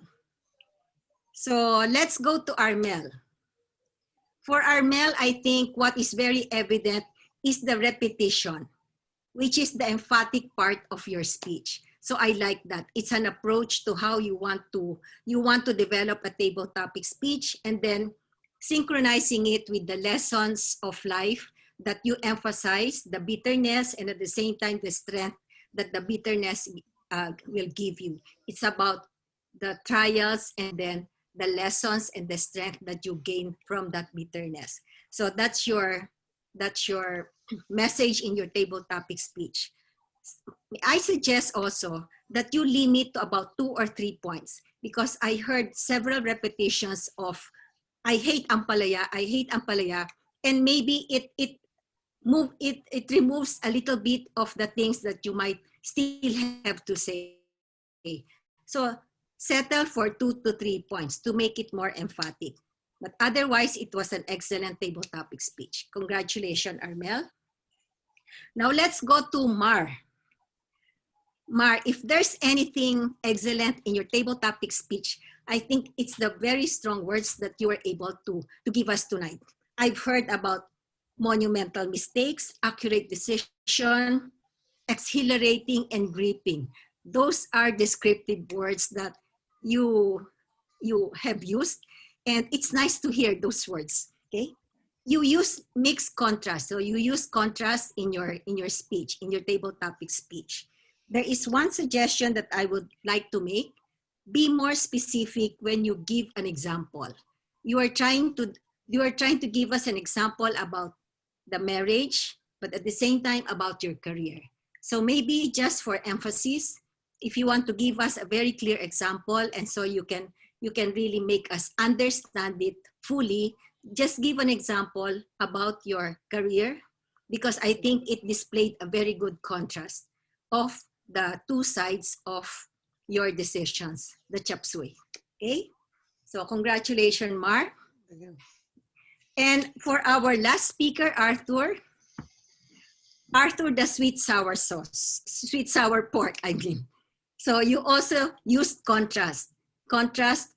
So let's go to Armel. For Armel, I think what is very evident is the repetition, which is the emphatic part of your speech. So I like that. It's an approach to how you want to develop a table topic speech, and then synchronizing it with the lessons of life that you emphasize, the bitterness, and at the same time, the strength that the bitterness will give you. It's about the trials and then the lessons and the strength that you gain from that bitterness. So that's your message in your table topic speech. I suggest also that you limit to about 2 or 3 points, because I heard several repetitions of I hate ampalaya, and maybe it removes a little bit of the things that you might still have to say. So settle for 2 to 3 points to make it more emphatic. But otherwise, it was an excellent table topic speech. Congratulations, Armel. Now let's go to Mar. Mar, if there's anything excellent in your table topic speech, I think it's the very strong words that you were able to give us tonight. I've heard about monumental mistakes, accurate decision, exhilarating, and gripping. Those are descriptive words that you have used, and it's nice to hear those words. Okay, you use mixed contrast, so you use contrast in your speech, in your table topic speech. There is one suggestion that I would like to make. Be more specific when you give an example. You are trying to give us an example about the marriage, but at the same time about your career. So maybe just for emphasis, if you want to give us a very clear example, and so you can really make us understand it fully, just give an example about your career, because I think it displayed a very good contrast of the two sides of your decisions, the chop suey. Okay, so congratulations, Mar. And for our last speaker, Arthur the sweet sour pork, I mean. So you also used contrast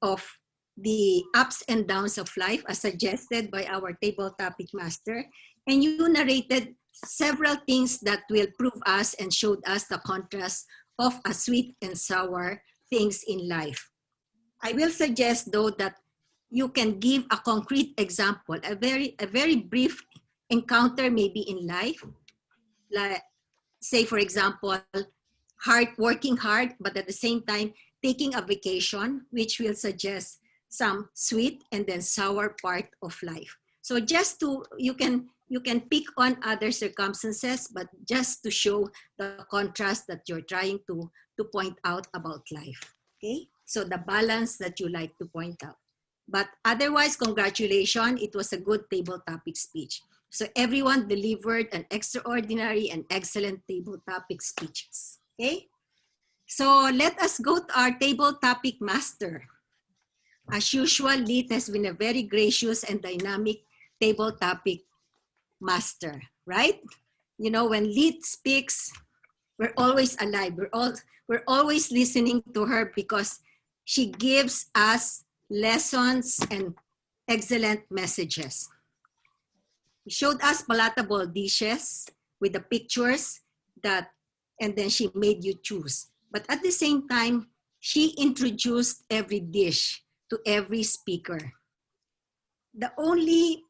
of the ups and downs of life as suggested by our table topic master. And you narrated several things that will prove us and showed us the contrast of a sweet and sour things in life. I will suggest though that you can give a concrete example, a very brief encounter maybe in life. Like, say for example, working hard, but at the same time taking a vacation, which will suggest some sweet and then sour part of life. So just to, you can pick on other circumstances, but just to show the contrast that you're trying to point out about life. Okay, so the balance that you like to point out. But otherwise, congratulations, it was a good table topic speech. So everyone delivered an extraordinary and excellent table topic speeches. Okay, so let us go to our table topic master. As usual, Lit has been a very gracious and dynamic table topic master, right? You know, when Lit speaks, we're always alive. We're always listening to her because she gives us lessons and excellent messages. She showed us palatable dishes with the pictures and then she made you choose. But at the same time, she introduced every dish to every speaker. The only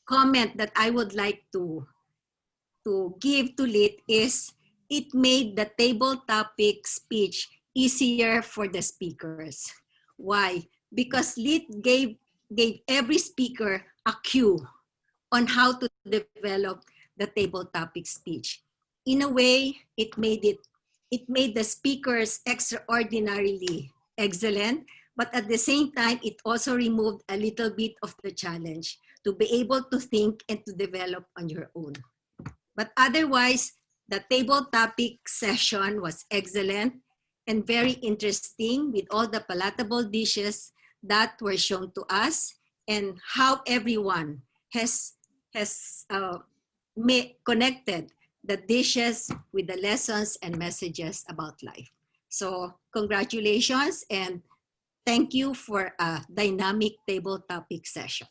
comment that I would like to give to Lit is it made the table topic speech easier for the speakers. Why? Because Lit gave every speaker a cue on how to develop the table topic speech. In a way, it made the speakers extraordinarily excellent, but at the same time, it also removed a little bit of the challenge to be able to think and to develop on your own. But otherwise, the table topic session was excellent and very interesting with all the palatable dishes that were shown to us and how everyone has connected the dishes with the lessons and messages about life. So congratulations and thank you for a dynamic table topic session.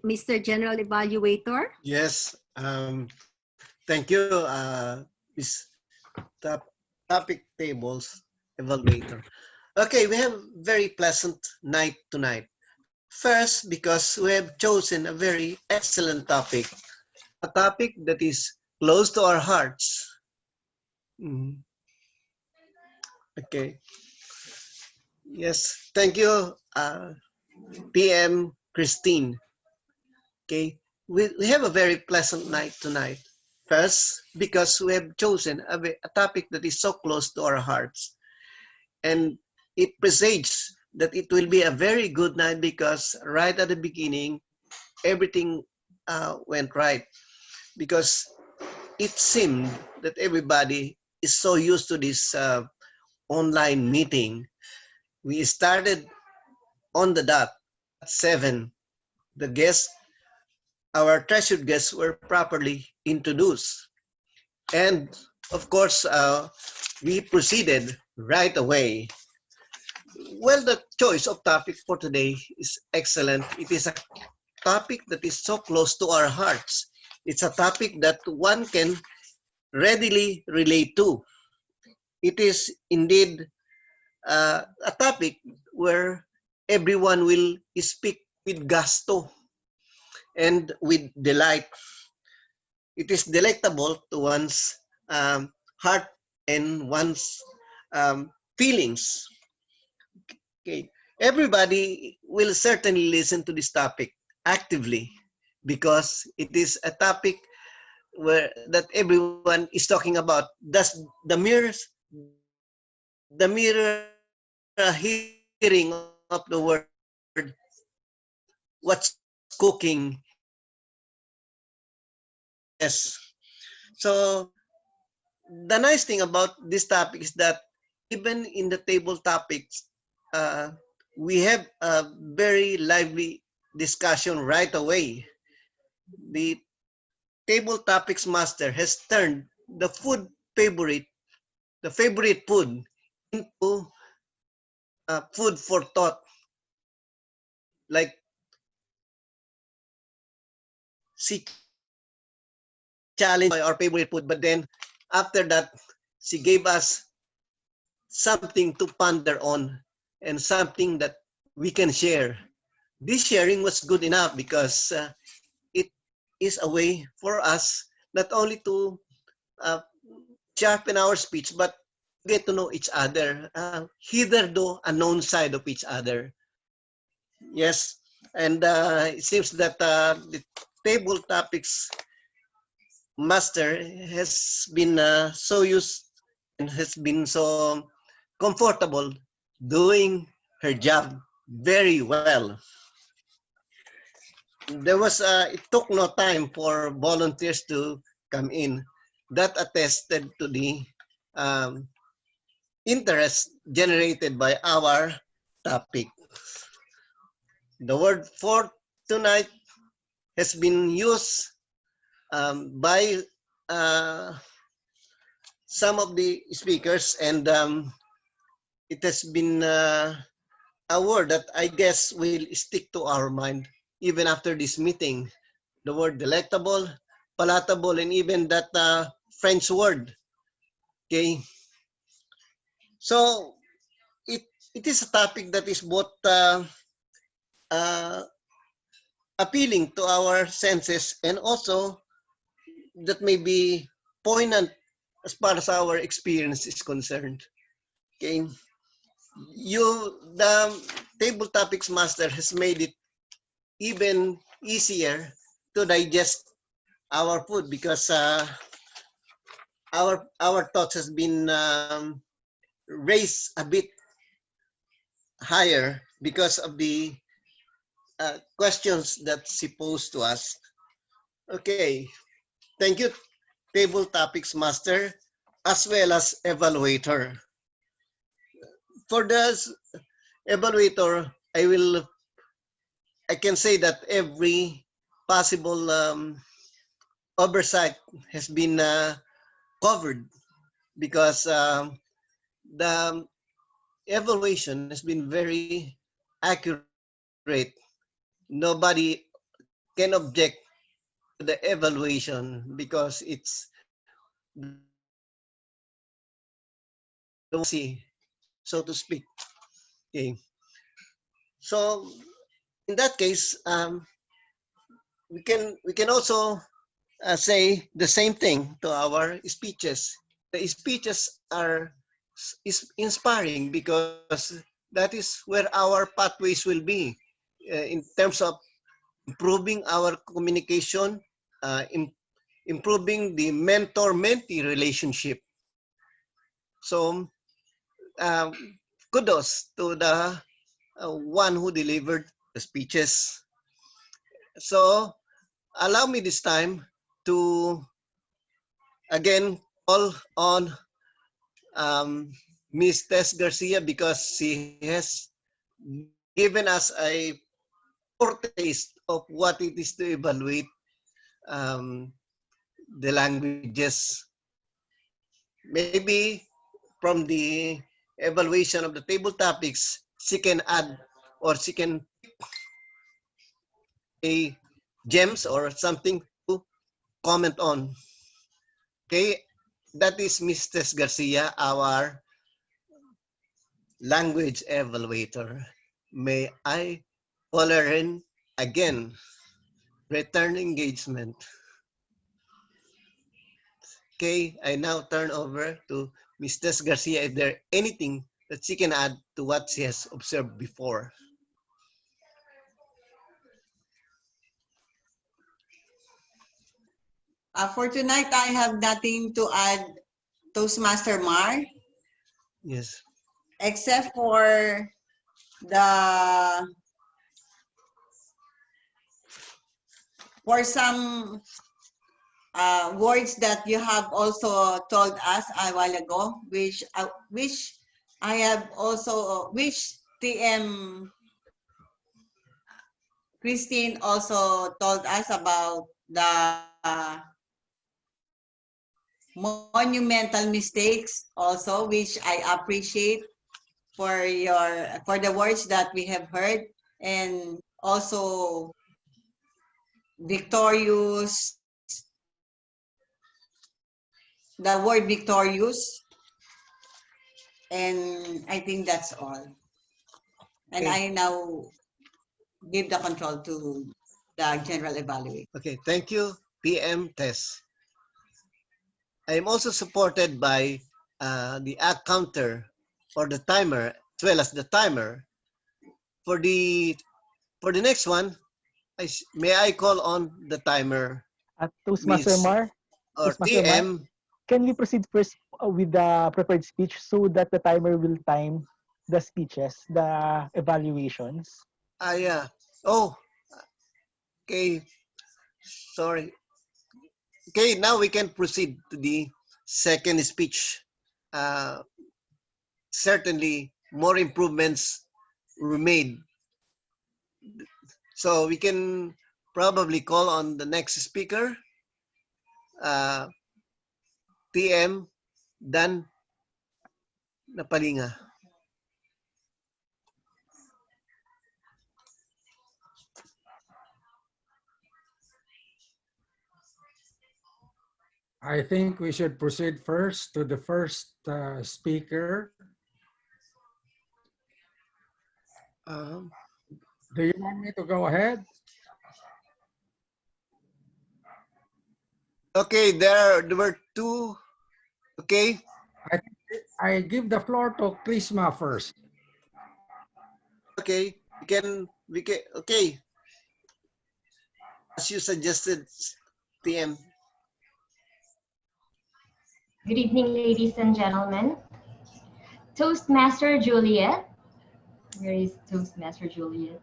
Mr. General Evaluator? Yes, Thank you, Miss Topic Tables Evaluator. Okay, we have very pleasant night tonight. First, because we have chosen a very excellent topic, a topic that is close to our hearts. Okay. Yes, thank you, PM Christine. Okay, we have a very pleasant night tonight. First, because we have chosen a topic that is so close to our hearts. And it presages that it will be a very good night because right at the beginning, everything went right. Because it seemed that everybody is so used to this online meeting. We started on the dot at 7. The guests, our treasured guests, were properly introduced. And of course, we proceeded right away. Well, the choice of topic for today is excellent. It is a topic that is so close to our hearts. It's a topic that one can readily relate to. It is indeed a topic where everyone will speak with gusto and with delight. It is delectable to one's heart and one's feelings. Okay, everybody will certainly listen to this topic actively because it is a topic where that everyone is talking about. Thus, the mere hearing of the word "what's cooking" yes. So the nice thing about this topic is that even in the table topics, we have a very lively discussion right away. The table topics master has turned the favorite food into food for thought. Like she challenged our favorite food, but then after that, she gave us something to ponder on and something that we can share. This sharing was good enough because it is a way for us not only to sharpen our speech, but get to know each other, hitherto unknown side of each other. Yes, and it seems that the table topics master has been so used and has been so comfortable doing her job very well. It took no time for volunteers to come in. That attested to the um, interest generated by our topic. The word for tonight has been used by some of the speakers, and it has been a word that I guess will stick to our mind even after this meeting. The word delectable, palatable, and even that French word. Okay. So it is a topic that is both uh, appealing to our senses and also that may be poignant as far as our experience is concerned. Okay. The table topics master has made it even easier to digest our food because our thoughts has been raised a bit higher because of the questions that she posed to us. Okay, thank you, table topics master, as well as evaluator. For the evaluator, I can say that every possible oversight has been covered because the evaluation has been very accurate. Nobody can object the evaluation because it's see, so to speak. Okay. So in that case, we can also say the same thing to our speeches. The speeches are is inspiring because that is where our pathways will be in terms of improving our communication, improving the mentor-mentee relationship. So um, kudos to the one who delivered the speeches. So allow me this time to again call on Ms. Tess Garcia because she has given us a foretaste of what it is to evaluate um, the languages. Maybe from the evaluation of the table topics, she can add or she can a gems or something to comment on. Okay, that is Mrs. Garcia, our language evaluator. May I call her in again? Return engagement. Okay, I now turn over to Mrs. Garcia if there anything that she can add to what she has observed before. For tonight, I have nothing to add, Toastmaster Mar, Yes. except for the some words that you have also told us a while ago, which I have also which TM Christine also told us about the monumental mistakes also, which I appreciate for the words that we have heard, and also victorious, the word victorious, and I think that's all. And Okay. I now give the control to the general evaluator. Okay, thank you, PM Tess. I am also supported by the act counter or the timer, as well as the timer. For the next one, may I call on the timer, At Toastmaster Miss Mar, or Toastmaster Mar, TM? can we proceed first with the prepared speech so that the timer will time the speeches, the evaluations? Yeah. Oh, okay. Sorry. Okay, now we can proceed to the second speech. Certainly, more improvements were made. So we can probably call on the next speaker, TM Dan Napalinga. I think we should proceed first to the first speaker. Do you want me to go ahead? Okay, there were two. Okay. I give the floor to Krisma first. Okay, we can, okay. As you suggested, TM. Good evening, ladies and gentlemen. Toastmaster Juliet. Where is Toastmaster Juliet?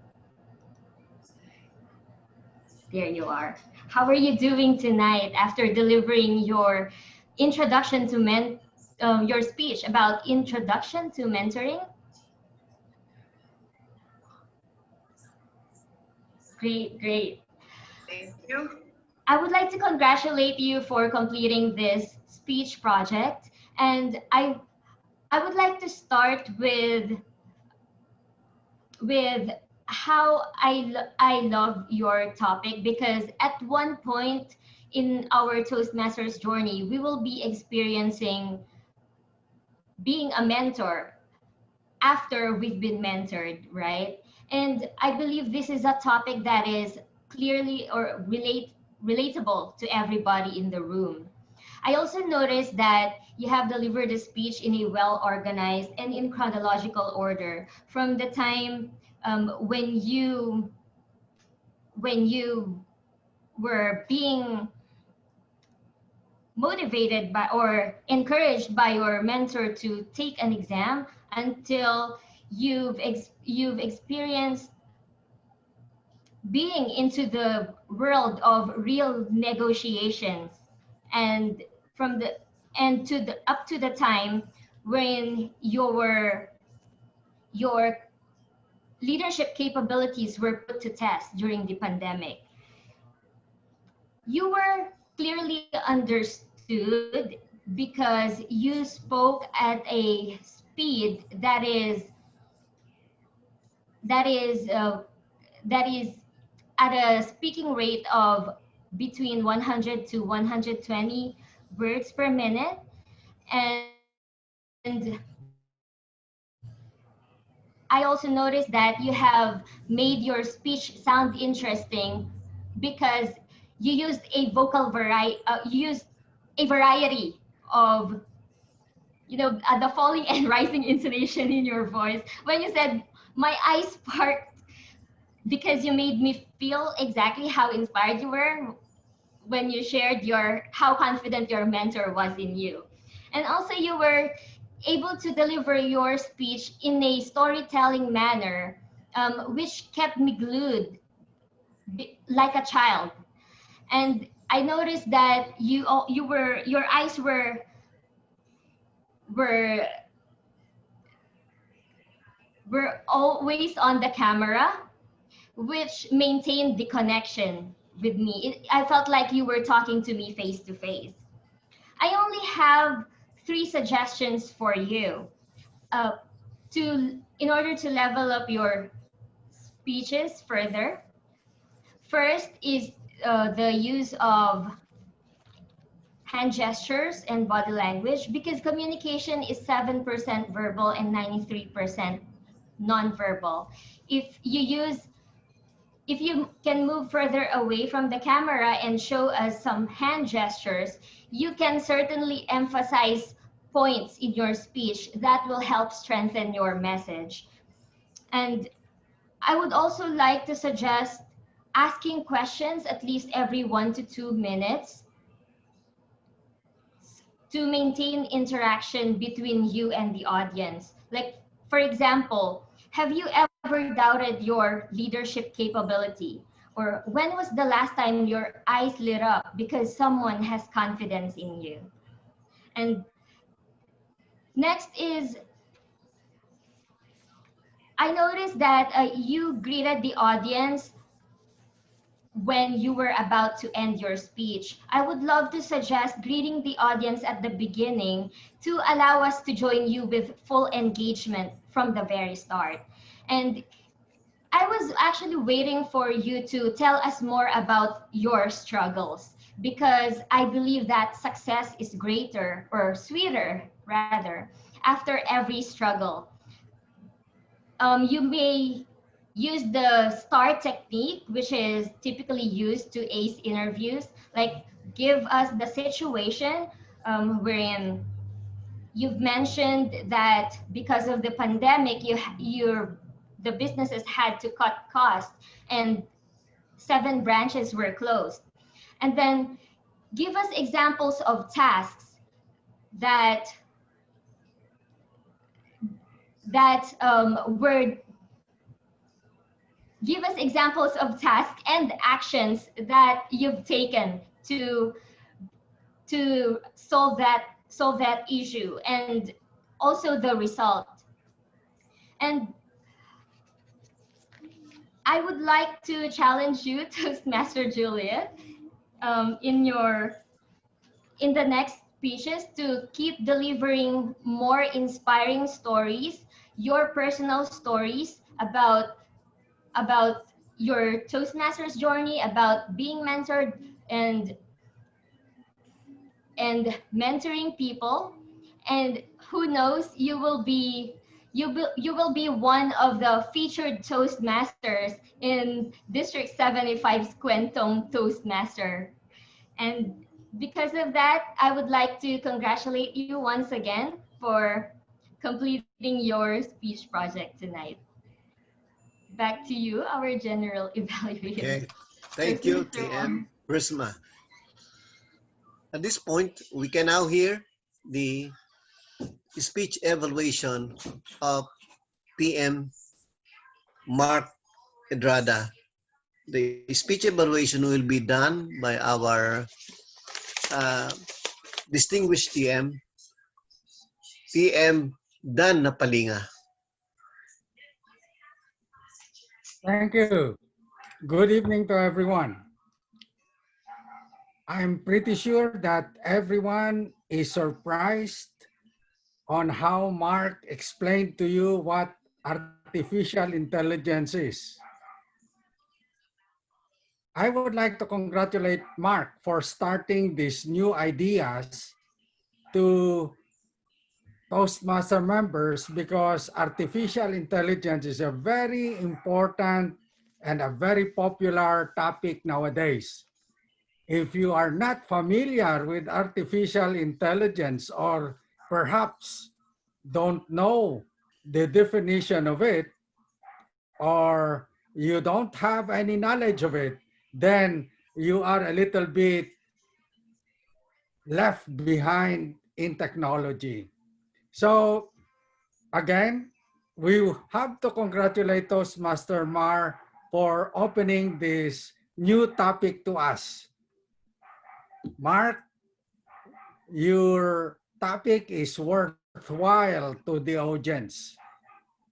There you are. How are you doing tonight after delivering your introduction to your speech about introduction to mentoring? Great, great. Thank you. I would like to congratulate you for completing this speech project, and I would like to start with how I love your topic, because at one point in our Toastmasters journey, we will be experiencing being a mentor after we've been mentored, right? And I believe this is a topic that is clearly or relatable to everybody in the room. I also noticed that you have delivered a speech in a well-organized and in chronological order from the time when you were being motivated by or encouraged by your mentor to take an exam until you've experienced being into the world of real negotiations, and from the and to the up to the time when your leadership capabilities were put to test during the pandemic. You were clearly understood because you spoke at a speed that is uh, that is at a speaking rate of between 100 to 120 words per minute. And I also noticed that you have made your speech sound interesting because you used you used a variety of the falling and rising intonation in your voice when you said my eyes sparked, because you made me feel exactly how inspired you were when you shared how confident your mentor was in you. And also you were able to deliver your speech in a storytelling manner, which kept me glued like a child. And I noticed that your eyes were were always on the camera, which maintained the connection with me. I felt like you were talking to me face to face. I only have 3 suggestions for you uh, in order to level up your speeches further. First is the use of hand gestures and body language, because communication is 7% verbal and 93% nonverbal. If you use if you can move further away from the camera and show us some hand gestures, you can certainly emphasize points in your speech that will help strengthen your message. And I would also like to suggest asking questions at least every 1 to 2 minutes to maintain interaction between you and the audience. Like, for example, have you ever doubted your leadership capability? Or when was the last time your eyes lit up because someone has confidence in you? And next is, I noticed that you greeted the audience when you were about to end your speech. I would love to suggest greeting the audience at the beginning to allow us to join you with full engagement from the very start. And I was actually waiting for you to tell us more about your struggles, because I believe that success is greater, or sweeter rather, after every struggle. You may use the STAR technique, which is typically used to ace interviews. Like, give us the situation wherein you've mentioned that because of the pandemic, the businesses had to cut costs and 7 branches were closed. And then give us examples of tasks that were give us examples of tasks and actions that you've taken to solve that issue, and also the result. And I would like to challenge you, Toastmaster Juliet, in the next speeches, to keep delivering more inspiring stories, your personal stories about about your Toastmasters journey, about being mentored and mentoring people. And who knows, you will be one of the featured Toastmasters in District 75's Kwentong Toastmaster. And because of that, I would like to congratulate you once again for completing your speech project tonight. Back to you, our general evaluator. Okay. Thank you, Toastmaster TM one. Prisma. At this point, we can now hear the speech evaluation of PM Mart Drada. The speech evaluation will be done by our distinguished TM Dan Napalinga. Thank you. Good evening to everyone. I'm pretty sure that everyone is surprised on how Mark explained to you what artificial intelligence is. I would like to congratulate Mark for starting these new ideas to Toastmaster members because artificial intelligence is a very important and a very popular topic nowadays. If you are not familiar with artificial intelligence or perhaps don't know the definition of it, or you don't have any knowledge of it, then you are a little bit left behind in technology. So again, we have to congratulate Toastmaster Mar for opening this new topic to us. Mark, your topic is worthwhile to the audience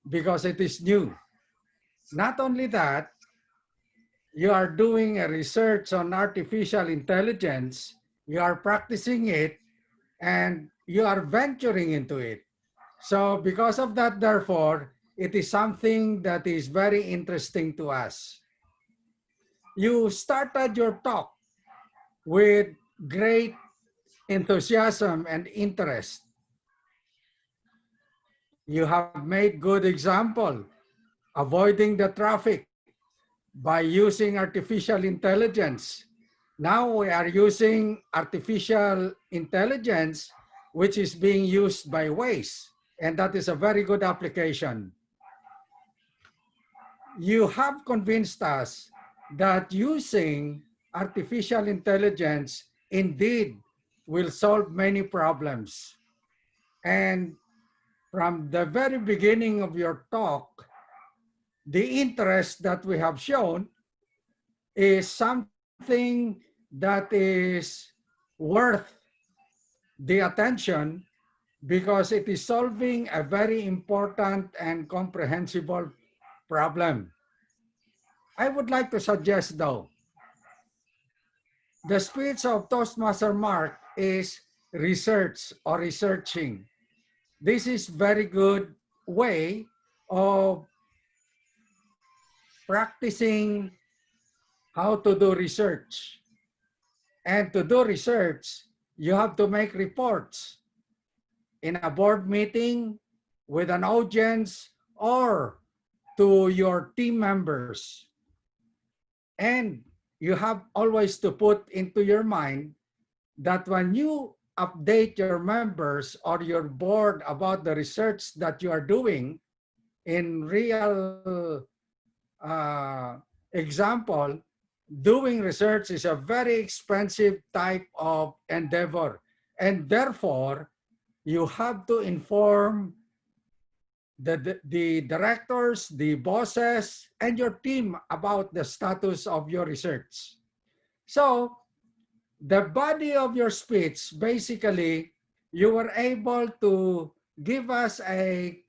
because it is new. Not only that, you are doing a research on artificial intelligence, you are practicing it, and you are venturing into it. So because of that, therefore, it is something that is very interesting to us. You started your talk with great enthusiasm and interest. You have made good example, avoiding the traffic by using artificial intelligence. Now we are using artificial intelligence, which is being used by Waze, and that is a very good application. You have convinced us that using artificial intelligence indeed will solve many problems. And from the very beginning of your talk, the interest that we have shown is something that is worth the attention because it is solving a very important and comprehensible problem. I would like to suggest though, the speech of Toastmaster Mark is research or researching. This is very good way of practicing how to do research. And to do research, you have to make reports in a board meeting, with an audience, or to your team members. And you have always to put into your mind that when you update your members or your board about the research that you are doing, in real example, doing research is a very expensive type of endeavor. And therefore, you have to inform the directors, the bosses, and your team about the status of your research. So, the body of your speech, basically, you were able to give us a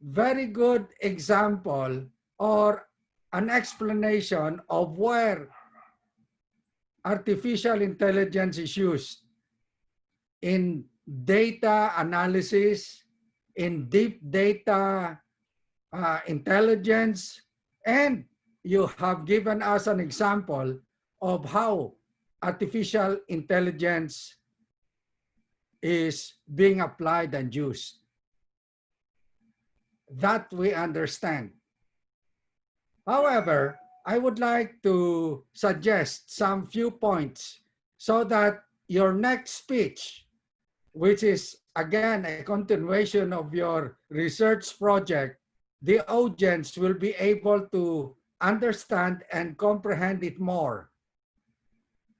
very good example or an explanation of where artificial intelligence is used in data analysis, in deep data intelligence, and you have given us an example of how artificial intelligence is being applied and used. That we understand. However, I would like to suggest some few points so that your next speech, which is again a continuation of your research project, the audience will be able to understand and comprehend it more.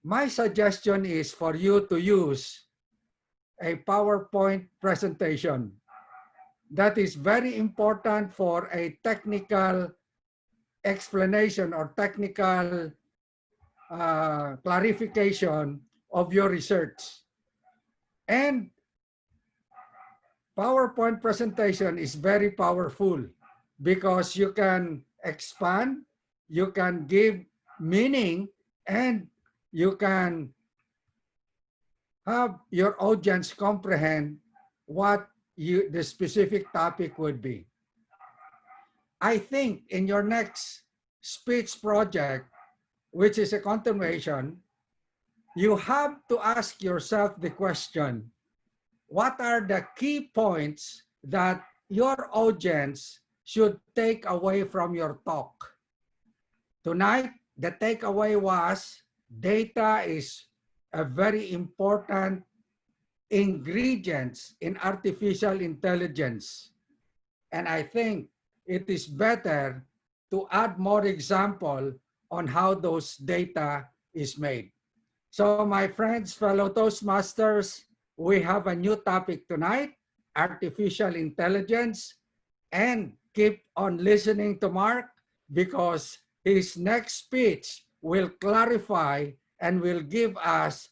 My suggestion is for you to use a PowerPoint presentation. That is very important for a technical explanation or technical clarification of your research. And PowerPoint presentation is very powerful because you can expand, you can give meaning, and you can have your audience comprehend what the specific topic would be. I think in your next speech project, which is a continuation, you have to ask yourself the question, what are the key points that your audience should take away from your talk? Tonight, the takeaway was data is a very important ingredient in artificial intelligence. And I think it is better to add more example on how those data is made. So my friends, fellow Toastmasters, we have a new topic tonight, artificial intelligence, and keep on listening to Mark because his next speech will clarify and will give us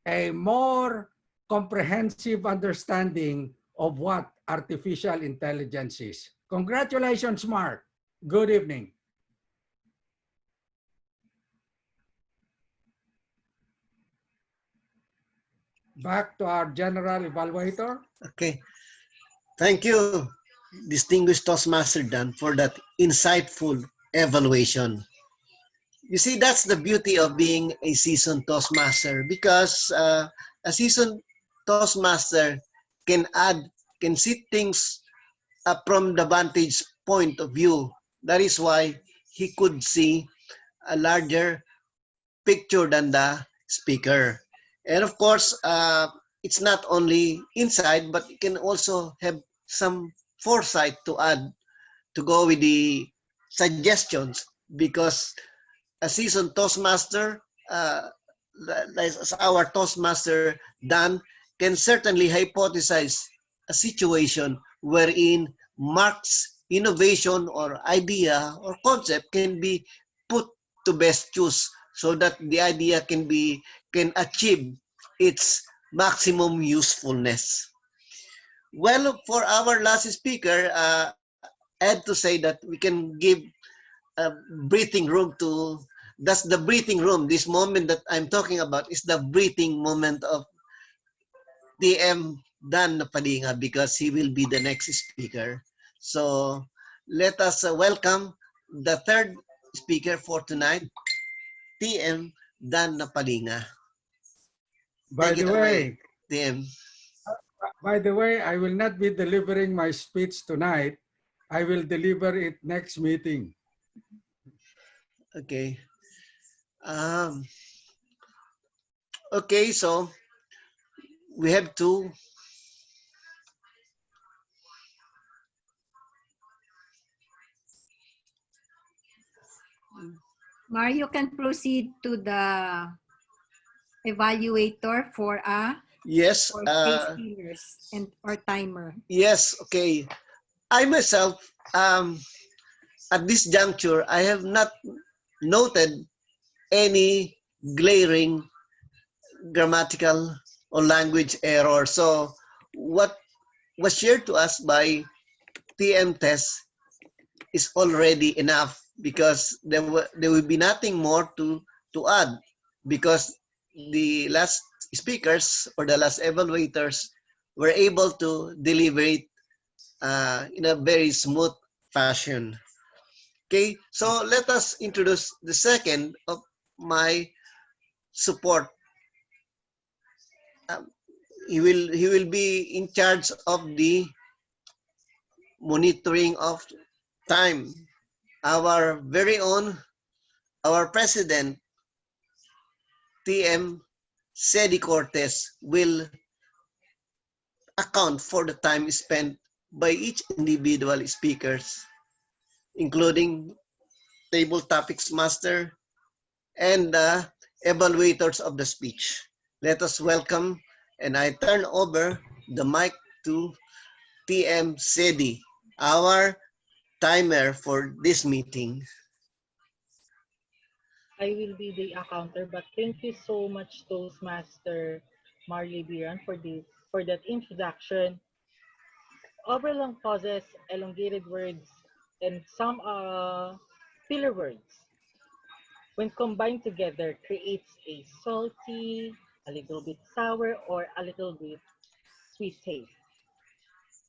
a more comprehensive understanding of what artificial intelligence is. Congratulations, Mart. Good evening. Back to our general evaluator. Okay. Thank you, distinguished Toastmaster Dan, for that insightful evaluation. You see, that's the beauty of being a seasoned Toastmaster because a seasoned Toastmaster can see things from the vantage point of view. That is why he could see a larger picture than the speaker. And of course, it's not only inside, but you can also have some foresight to add to go with the suggestions because a seasoned Toastmaster, as our Toastmaster Dan, can certainly hypothesize a situation wherein Mark's innovation or idea or concept can be put to best use so that the idea can achieve its maximum usefulness. Well, for our last speaker, I had to say that we can give a breathing room to, that's the breathing room. This moment that I'm talking about is the breathing moment of TM Dan Napadinga because he will be the next speaker. So let us welcome the third speaker for tonight, TM Dan Napadinga. By the way, TM. By the way, I will not be delivering my speech tonight. I will deliver it next meeting. Okay. Okay, so we have to. Mario can proceed to the evaluator for yes, for space stealers and or timer. Yes, okay. I myself, at this juncture, I have not noted any glaring grammatical or language error. So what was shared to us by TM Test is already enough because there will be nothing more to add because the last speakers or the last evaluators were able to deliver it in a very smooth fashion. Okay, so let us introduce the second of my support. He will be in charge of the monitoring of time. Our very own, our president, TM Sedi Cortez, will account for the time spent by each individual speakers, including table topics master and the evaluators of the speech. Let us welcome, and I turn over the mic to TM Sedi, our timer for this meeting. I will be the accounter, but thank you so much, Toastmaster Libyran, for that introduction. Overlong pauses, elongated words, and some filler words, when combined together, creates a salty, a little bit sour, or a little bit sweet taste.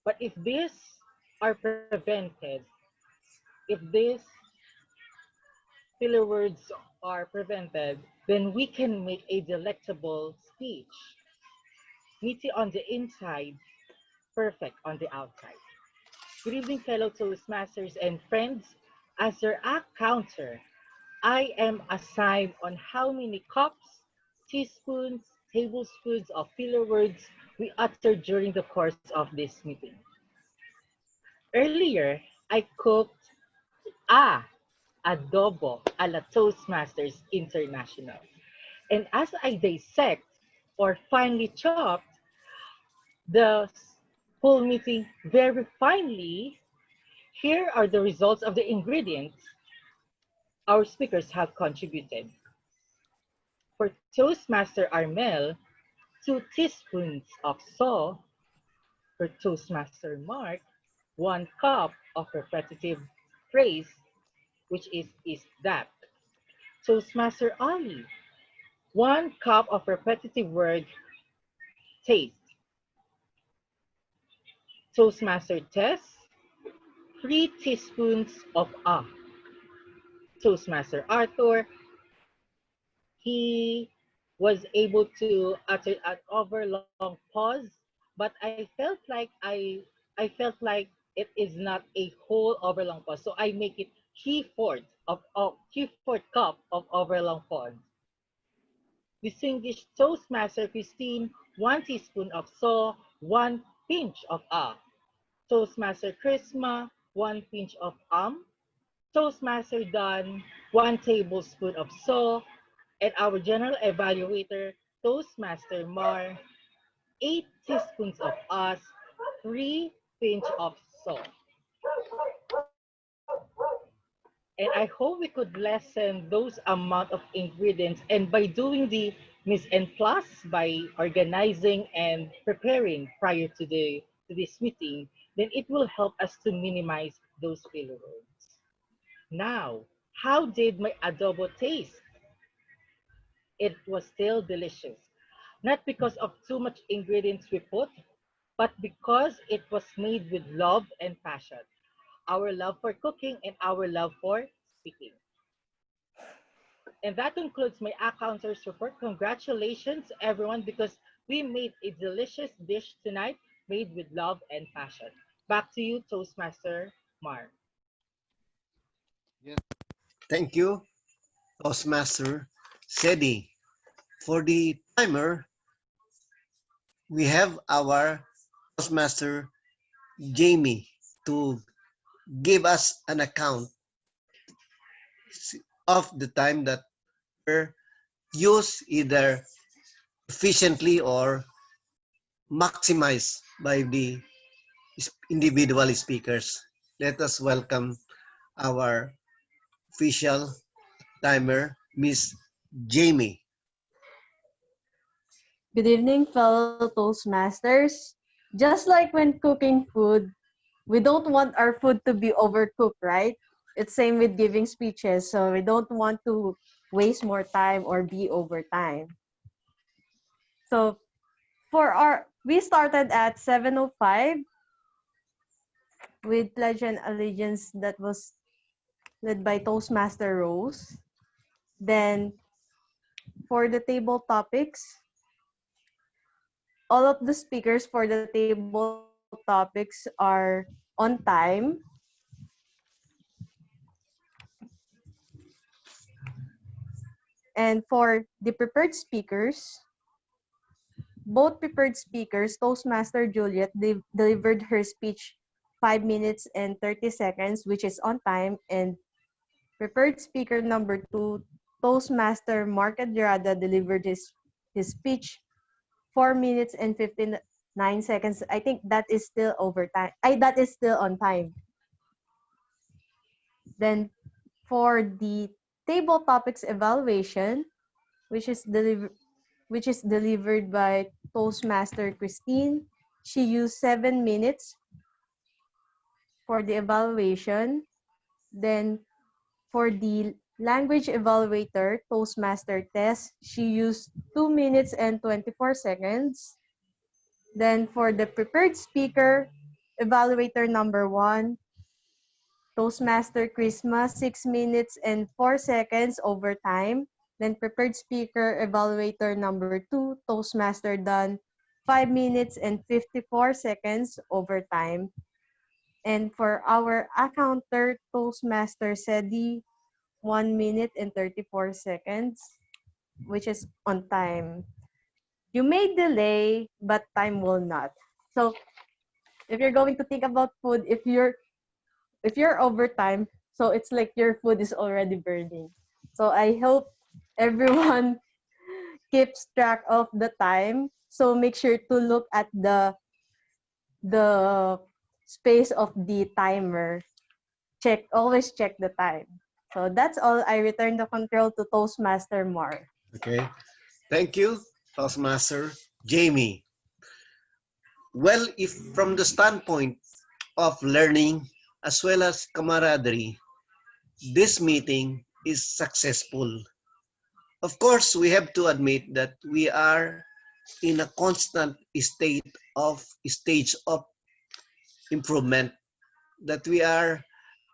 But if these are prevented, if these filler words are prevented, then we can make a delectable speech. Meaty on the inside, perfect on the outside. Good evening, fellow Toastmasters and friends. As your act counter, I am assigned on how many cups, teaspoons, tablespoons of filler words we utter during the course of this meeting. Earlier, I cooked adobo a la Toastmasters International. And as I dissect or finely chopped the whole meeting very finely, here are the results of the ingredients our speakers have contributed. For Toastmaster Armel, 2 teaspoons of salt. For Toastmaster Mart, 1 cup of repetitive phrase, which is that. Toastmaster Ali, 1 cup of repetitive word, taste. Toastmaster Tess, 3 teaspoons of Toastmaster Arthur, he was able to utter an overlong pause, but I felt like it is not a whole overlong pause, so I make it 3/4 cup of overlong pause. Distinguished Toastmaster Christine, 1 teaspoon of salt, 1 pinch of Toastmaster Chrisma, 1 pinch of Toastmaster Don, 1 tablespoon of salt, and our general evaluator, Toastmaster Mar, 8 teaspoons of 3 pinch of salt. And I hope we could lessen those amount of ingredients, and by doing the mise en place, by organizing and preparing prior to this meeting, then it will help us to minimize those filler words. Now, how did my adobo taste? It was still delicious. Not because of too much ingredients we put, but because it was made with love and passion. Our love for cooking and our love for speaking. And that concludes my accounter's report. Congratulations, everyone, because we made a delicious dish tonight made with love and passion. Back to you, Toastmaster Mar. Yes. Thank you, Toastmaster Sedi. For the timer, we have our Toastmaster Jamie to give us an account of the time that were used either efficiently or maximized by the individual speakers. Let us welcome our official timer, Miss Jamie. Good evening, fellow Toastmasters. Just like when cooking food, we don't want our food to be overcooked, right? It's same with giving speeches, so we don't want to waste more time or be over time. So we started at 7:05 with Pledge and Allegiance that was led by Toastmaster Rose. Then for the table topics, all of the speakers for the table topics are on time. And for the prepared speakers, both prepared speakers, Toastmaster Juliet delivered her speech 5 minutes and 30 seconds, which is on time, and prepared speaker number 2, Toastmaster Mart Drada, delivered his speech 4 minutes and 59 seconds. I think that is still overtime. That is still on time. Then for the table topics evaluation, which is delivered by Toastmaster Christine, she used 7 minutes for the evaluation. Then for the language evaluator, Toastmaster Tess, she used 2 minutes and 24 seconds. Then for the prepared speaker, evaluator number 1, Toastmaster Christmas, 6 minutes and 4 seconds overtime. Then prepared speaker, evaluator number 2, Toastmaster Dunn, 5 minutes and 54 seconds overtime. And for our accounter, Toastmaster Sedi, 1 minute and 34 seconds, which is on time. You may delay, but time will not. So if you're going to think about food, if you're overtime, so it's like your food is already burning. So I hope everyone keeps track of the time. So make sure to look at the space of the timer. Always check the time. So that's all. I return the control to Toastmaster Mar. Okay. Thank you, Toastmaster Jamie. Well, if from the standpoint of learning as well as camaraderie, this meeting is successful. Of course, we have to admit that we are in a constant stage of improvement, that we are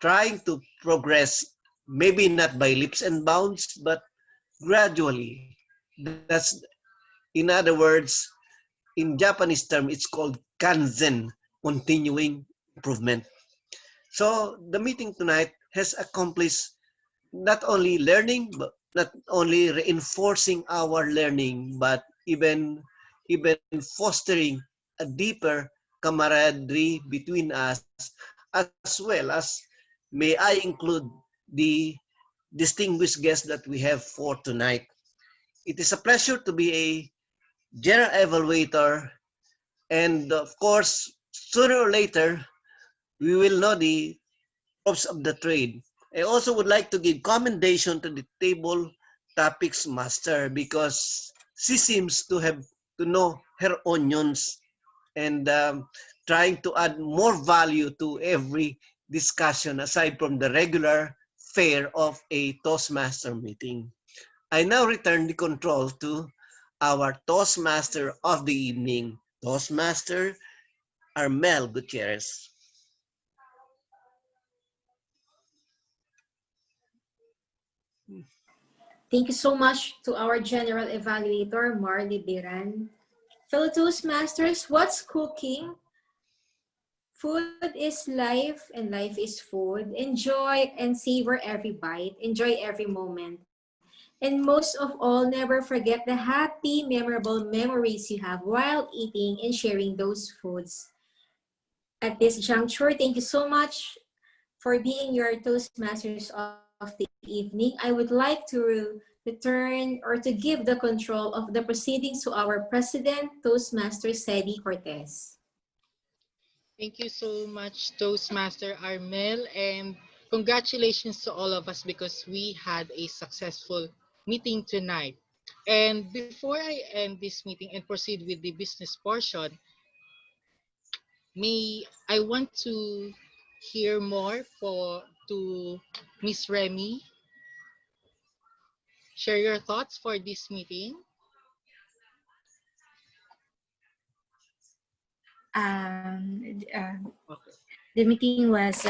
trying to progress, maybe not by leaps and bounds, but gradually. That's, in other words, in Japanese term, it's called kanzen, continuing improvement. So the meeting tonight has accomplished not only learning, but not only reinforcing our learning, but even fostering a deeper camaraderie between us, as well as, may I include the distinguished guests that we have for tonight. It is a pleasure to be a general evaluator, and of course, sooner or later, we will know the ropes of the trade. I also would like to give commendation to the table topics master, because she seems to have to know her onions and trying to add more value to every discussion aside from the regular fare of a Toastmaster meeting. I now return the control to our Toastmaster of the evening, Toastmaster Armel Gutierrez. Thank you so much to our General Evaluator, Mar Libyran. Fellow Toastmasters, what's cooking? Food is life and life is food. Enjoy and savor every bite. Enjoy every moment. And most of all, never forget the happy, memorable memories you have while eating and sharing those foods. At this juncture, thank you so much for being your Toastmasters of the evening. I would like to return or to give the control of the proceedings to our President, Toastmaster Sedi Cortez. Thank you so much, Toastmaster Armel, and congratulations to all of us because we had a successful meeting tonight. And before I end this meeting and proceed with the business portion, I want to hear more to Miss Remy. Share your thoughts for this meeting. Um, uh, the meeting was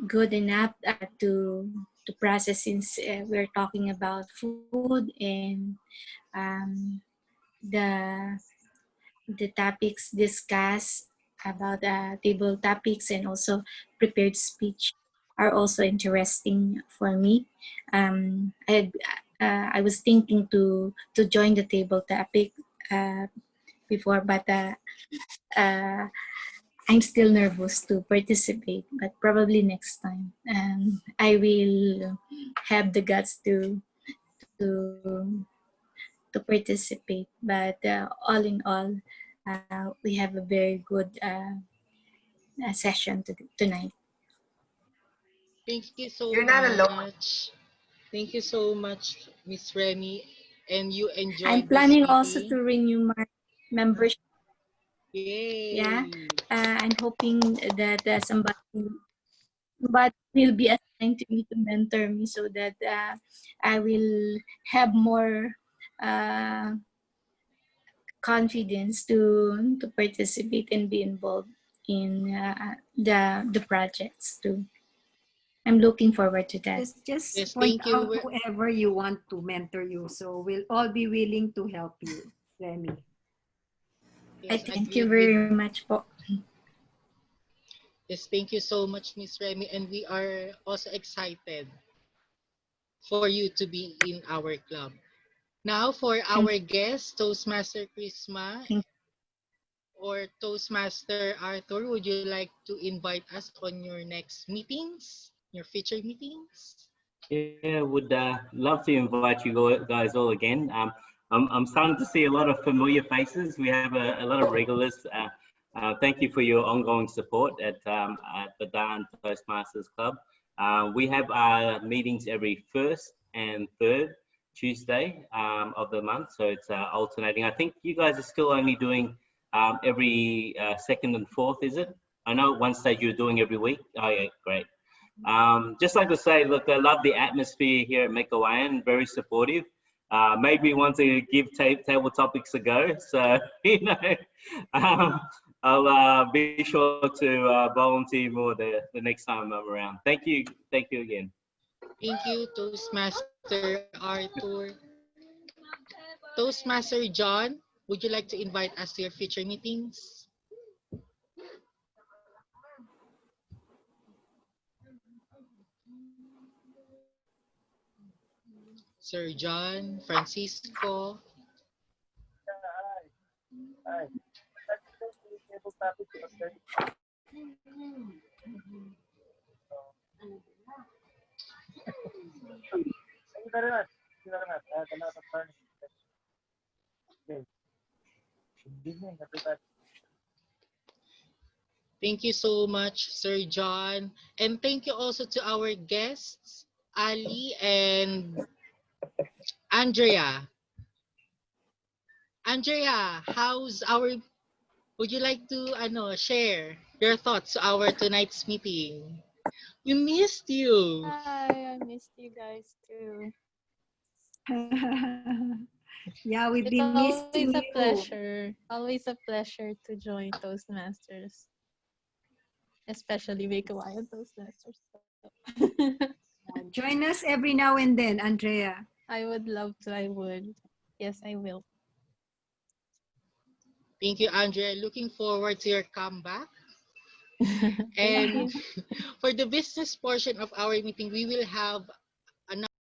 good enough to process, since we're talking about food and um, the topics discussed about table topics and also prepared speech are also interesting for me. I was thinking to join the table topic before, but uh, I'm still nervous to participate. But probably next time, I will have the guts to to participate. But all in all, we have a very good session tonight. Thank you so You're not alone. much. Thank you so much, Miss Remy. And you I'm enjoyed this planning also meeting? to renew my membership. Yay! Yeah, I'm hoping that somebody will be assigned to me to mentor me, so that I will have more uh, confidence to participate and be involved in the projects too. I'm looking forward to that. Just Yes, point thank out you. whoever you want to mentor you. So we'll all be willing to help you, Remy. Yes, I Thank you agreed with. very much po. Yes, thank you so much, Miss Remy. And we are also excited for you to be in our club. Now, for our guest, Toastmaster Chrisma or Toastmaster Arthur, would you like to invite us on your next meetings, your future meetings? Yeah, would love to invite you guys all again. I'm starting to see a lot of familiar faces. We have a lot of regulars. Thank you for your ongoing support at the Dan Toastmasters Club. We have our meetings every first and third Tuesday of the month, so it's alternating. I think you guys are still only doing every second and fourth, is it? I know at one stage you were doing every week. Oh yeah, great. Just like to say, look, I love the atmosphere here at Meycauayan, very supportive. Made me want to give table topics a go. So, um, I'll be sure to volunteer more the next time I'm around. Thank you. Thank you again. Thank you, Toastmaster Arthur. Toastmaster John, would you like to invite us to your future meetings? Sir John, Francisco. Thank you so much, Sir John. And thank you also to our guests, Ali and Andrea. Andrea, would you like to share your thoughts to our tonight's meeting? We missed you. Hi, I missed you guys too. Yeah, we've It's been always a missing you. pleasure. Always a pleasure to join Toastmasters. Especially Meycauayan Toastmasters. Join us every now and then, Andrea. I would love to. I would. Yes, I will. Thank you, Andrea. Looking forward to your comeback. And for the business portion of our meeting, we will have